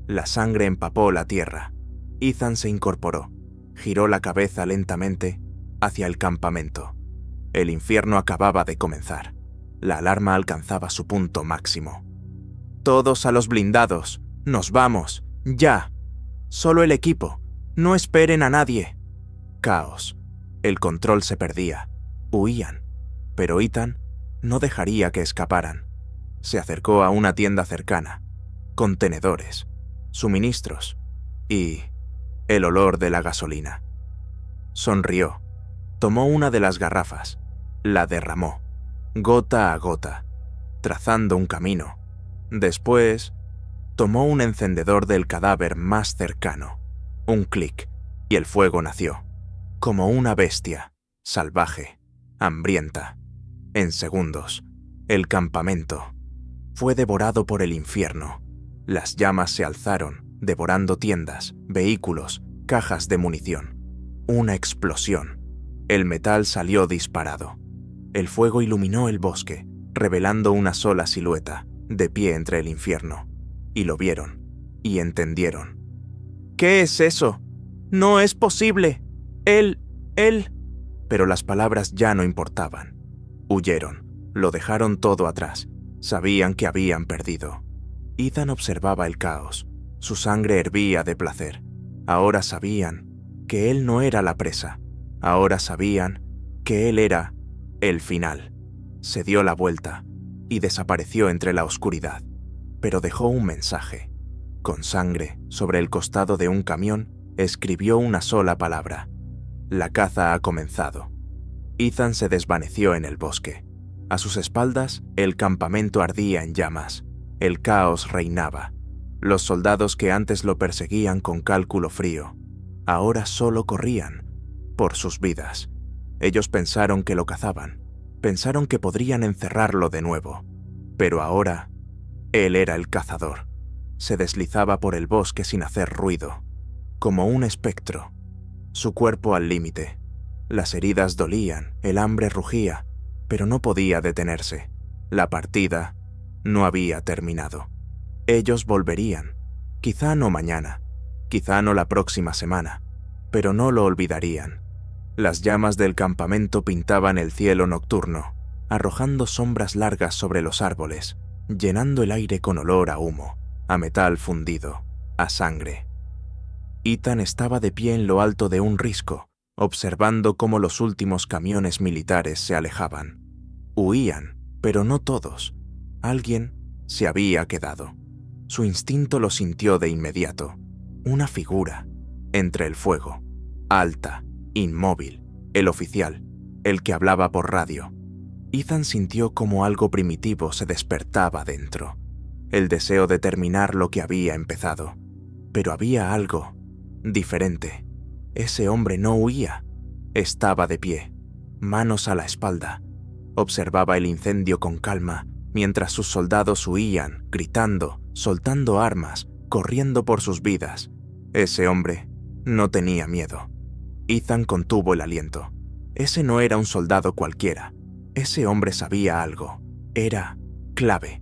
[SPEAKER 1] La sangre empapó la tierra. Ethan se incorporó. Giró la cabeza lentamente hacia el campamento. El infierno acababa de comenzar. La alarma alcanzaba su punto máximo. «Todos a los blindados. Nos vamos. Ya. Solo el equipo. No esperen a nadie». Caos. El control se perdía. Huían. Pero Ethan no dejaría que escaparan. Se acercó a una tienda cercana. Contenedores, suministros y el olor de la gasolina. Sonrió. Tomó una de las garrafas. La derramó, gota a gota, trazando un camino. Después, tomó un encendedor del cadáver más cercano. Un clic, y el fuego nació. Como una bestia, salvaje, hambrienta. En segundos, el campamento Fue devorado por el infierno. Las llamas se alzaron, devorando tiendas, vehículos, cajas de munición. Una explosión. El metal salió disparado. El fuego iluminó el bosque, revelando una sola silueta, de pie entre el infierno. Y lo vieron, y entendieron. «¿Qué es eso? ¡No es posible! ¡Él! Pero las palabras ya no importaban. Huyeron, lo dejaron todo atrás. Sabían que habían perdido. Ethan observaba el caos. Su sangre hervía de placer. Ahora sabían que él no era la presa. Ahora sabían que él era el final. Se dio la vuelta y desapareció entre la oscuridad, pero dejó un mensaje. Con sangre, sobre el costado de un camión, escribió una sola palabra. La caza ha comenzado. Ethan se desvaneció en el bosque. A sus espaldas, el campamento ardía en llamas. El caos reinaba. Los soldados que antes lo perseguían con cálculo frío, ahora solo corrían por sus vidas. Ellos pensaron que lo cazaban. Pensaron que podrían encerrarlo de nuevo. Pero ahora, él era el cazador. Se deslizaba por el bosque sin hacer ruido, como un espectro. Su cuerpo al límite. Las heridas dolían, el hambre rugía, pero no podía detenerse. La partida no había terminado. Ellos volverían. Quizá no mañana, quizá no la próxima semana, pero no lo olvidarían. Las llamas del campamento pintaban el cielo nocturno, arrojando sombras largas sobre los árboles, llenando el aire con olor a humo, a metal fundido, a sangre. Ethan estaba de pie en lo alto de un risco, observando cómo los últimos camiones militares se alejaban. Huían, pero no todos. Alguien se había quedado. Su instinto lo sintió de inmediato. Una figura, entre el fuego, alta, inmóvil, el oficial, el que hablaba por radio. Ethan sintió como algo primitivo se despertaba dentro, el deseo de terminar lo que había empezado. Pero había algo diferente. Ese hombre no huía, estaba de pie, manos a la espalda. Observaba el incendio con calma, mientras sus soldados huían, gritando, soltando armas, corriendo por sus vidas. Ese hombre no tenía miedo. Ethan contuvo el aliento. Ese no era un soldado cualquiera. Ese hombre sabía algo. Era clave.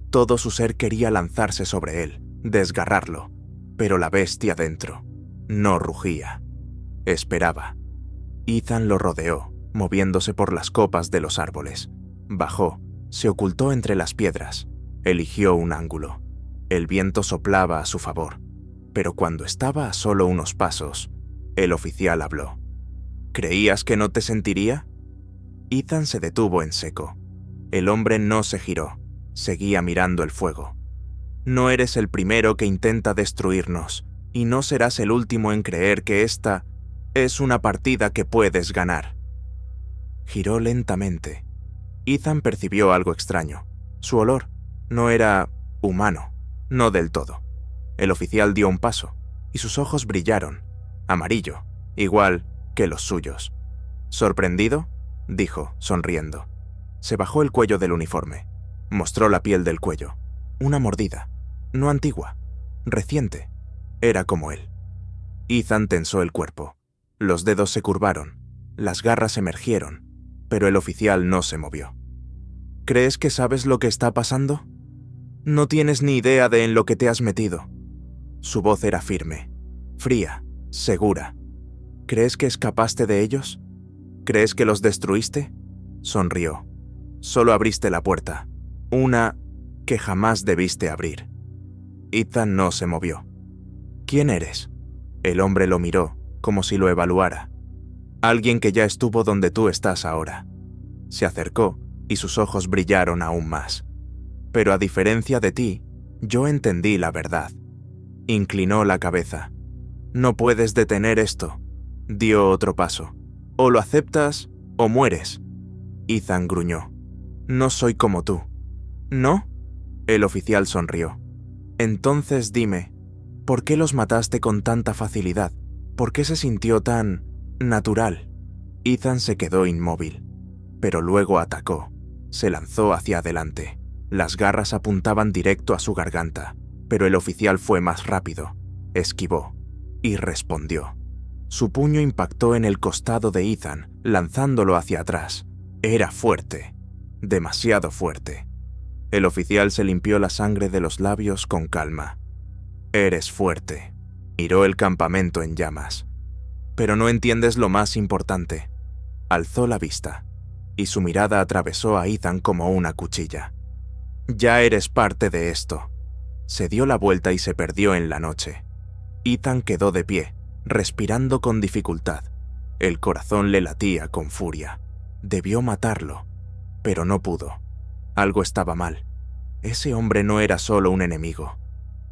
[SPEAKER 1] Todo su ser quería lanzarse sobre él, desgarrarlo, pero la bestia dentro no rugía. Esperaba. Ethan lo rodeó, moviéndose por las copas de los árboles. Bajó, se ocultó entre las piedras, eligió un ángulo. El viento soplaba a su favor, pero cuando estaba a solo unos pasos, el oficial habló. ¿Creías que no te sentiría? Ethan se detuvo en seco. El hombre no se giró, seguía mirando el fuego. No eres el primero que intenta destruirnos, y no serás el último en creer que esta es una partida que puedes ganar. Giró lentamente. Ethan percibió algo extraño. Su olor no era humano, no del todo. El oficial dio un paso, y sus ojos brillaron, amarillo, igual que los suyos. ¿Sorprendido?, dijo, sonriendo. Se bajó el cuello del uniforme. Mostró la piel del cuello. Una mordida, no antigua, reciente. Era como él. Ethan tensó el cuerpo. Los dedos se curvaron, las garras emergieron, pero el oficial no se movió. ¿Crees que sabes lo que está pasando? No tienes ni idea de en lo que te has metido. Su voz era firme, fría, segura. ¿Crees que escapaste de ellos? ¿Crees que los destruiste? Sonrió. Solo abriste la puerta, una que jamás debiste abrir. Ethan no se movió. ¿Quién eres? El hombre lo miró, como si lo evaluara. Alguien que ya estuvo donde tú estás ahora. Se acercó y sus ojos brillaron aún más. Pero a diferencia de ti, yo entendí la verdad. Inclinó la cabeza. No puedes detener esto. Dio otro paso. O lo aceptas o mueres. Ethan gruñó. No soy como tú. ¿No? El oficial sonrió. Entonces dime, ¿por qué los mataste con tanta facilidad? ¿Por qué se sintió tan natural? Ethan se quedó inmóvil, pero luego atacó. Se lanzó hacia adelante. Las garras apuntaban directo a su garganta, pero el oficial fue más rápido, esquivó y respondió. Su puño impactó en el costado de Ethan, lanzándolo hacia atrás. Era fuerte, demasiado fuerte. El oficial se limpió la sangre de los labios con calma. «Eres fuerte». Miró el campamento en llamas. «Pero no entiendes lo más importante». Alzó la vista, y su mirada atravesó a Ethan como una cuchilla. «Ya eres parte de esto». Se dio la vuelta y se perdió en la noche. Ethan quedó de pie, respirando con dificultad. El corazón le latía con furia. Debió matarlo, pero no pudo. Algo estaba mal. Ese hombre no era solo un enemigo.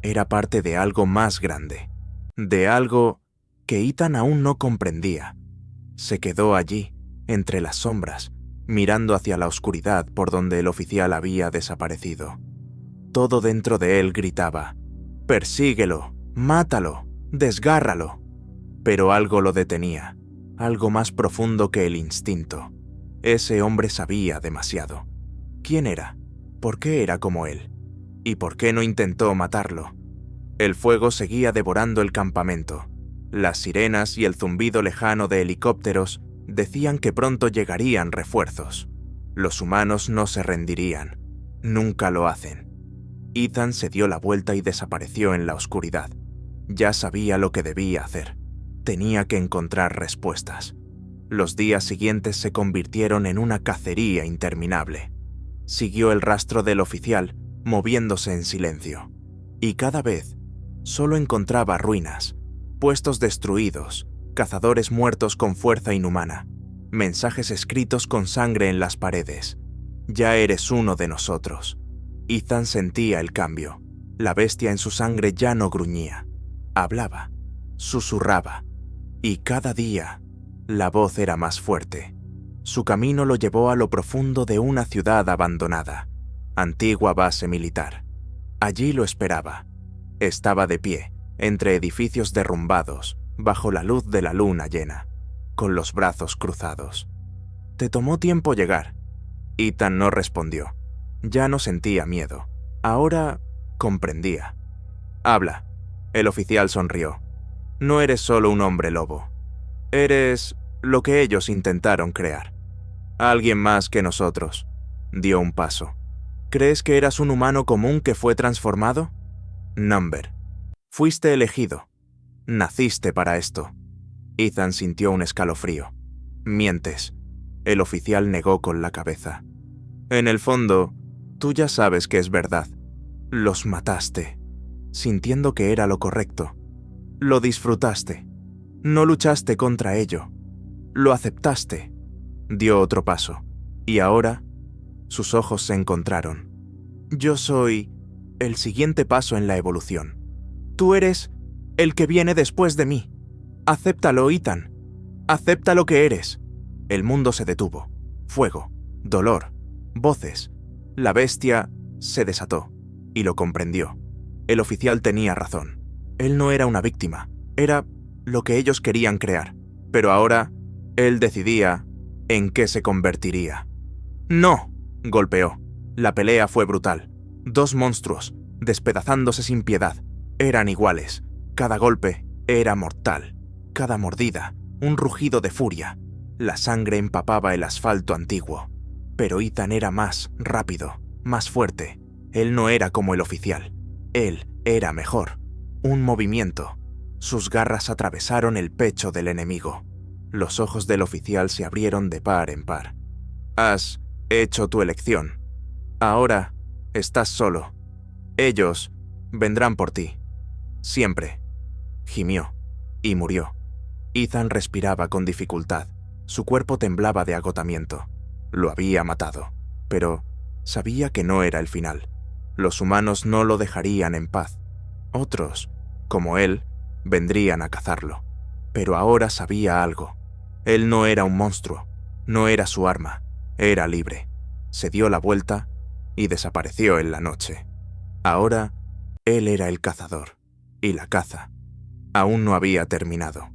[SPEAKER 1] Era parte de algo más grande. De algo que Ethan aún no comprendía. Se quedó allí, entre las sombras, mirando hacia la oscuridad por donde el oficial había desaparecido. Todo dentro de él gritaba: «Persíguelo, mátalo, desgárralo». Pero algo lo detenía, algo más profundo que el instinto. Ese hombre sabía demasiado. ¿Quién era? ¿Por qué era como él? ¿Y por qué no intentó matarlo? El fuego seguía devorando el campamento. Las sirenas y el zumbido lejano de helicópteros decían que pronto llegarían refuerzos. Los humanos no se rendirían. Nunca lo hacen. Ethan se dio la vuelta y desapareció en la oscuridad. Ya sabía lo que debía hacer. Tenía que encontrar respuestas. Los días siguientes se convirtieron en una cacería interminable. Siguió el rastro del oficial, moviéndose en silencio. Y cada vez solo encontraba ruinas, puestos destruidos, cazadores muertos con fuerza inhumana, mensajes escritos con sangre en las paredes. «Ya eres uno de nosotros». Ethan sentía el cambio. La bestia en su sangre ya no gruñía. Hablaba, susurraba. Y cada día, la voz era más fuerte. Su camino lo llevó a lo profundo de una ciudad abandonada, antigua base militar. Allí lo esperaba. Estaba de pie, entre edificios derrumbados, bajo la luz de la luna llena, con los brazos cruzados. «¿Te tomó tiempo llegar?» Ethan no respondió. Ya no sentía miedo. Ahora comprendía. «Habla». El oficial sonrió. «No eres solo un hombre lobo. Eres lo que ellos intentaron crear. Alguien más que nosotros». Dio un paso. «¿Crees que eras un humano común que fue transformado?» «Number. Fuiste elegido. Naciste para esto». Ethan sintió un escalofrío. «Mientes». El oficial negó con la cabeza. «En el fondo, tú ya sabes que es verdad. Los mataste, sintiendo que era lo correcto. Lo disfrutaste. No luchaste contra ello. Lo aceptaste». Dio otro paso, y ahora sus ojos se encontraron. «Yo soy el siguiente paso en la evolución. Tú eres el que viene después de mí. Acéptalo, Ethan. Acepta lo que eres». El mundo se detuvo. Fuego, dolor, voces. La bestia se desató, y lo comprendió. El oficial tenía razón. Él no era una víctima, era lo que ellos querían crear. Pero ahora, él decidía en qué se convertiría. «¡No!», golpeó. La pelea fue brutal. Dos monstruos, despedazándose sin piedad. Eran iguales. Cada golpe era mortal. Cada mordida, un rugido de furia. La sangre empapaba el asfalto antiguo. Pero Ethan era más rápido, más fuerte. Él no era como el oficial. Él era mejor. Un movimiento. Sus garras atravesaron el pecho del enemigo. Los ojos del oficial se abrieron de par en par. «Has hecho tu elección. Ahora estás solo. Ellos vendrán por ti. Siempre». Gimió y murió. Ethan respiraba con dificultad. Su cuerpo temblaba de agotamiento. Lo había matado, pero sabía que no era el final. Los humanos no lo dejarían en paz. Otros, como él, vendrían a cazarlo. Pero ahora sabía algo. Él no era un monstruo, no era su arma, era libre. Se dio la vuelta y desapareció en la noche. Ahora, él era el cazador, y la caza aún no había terminado.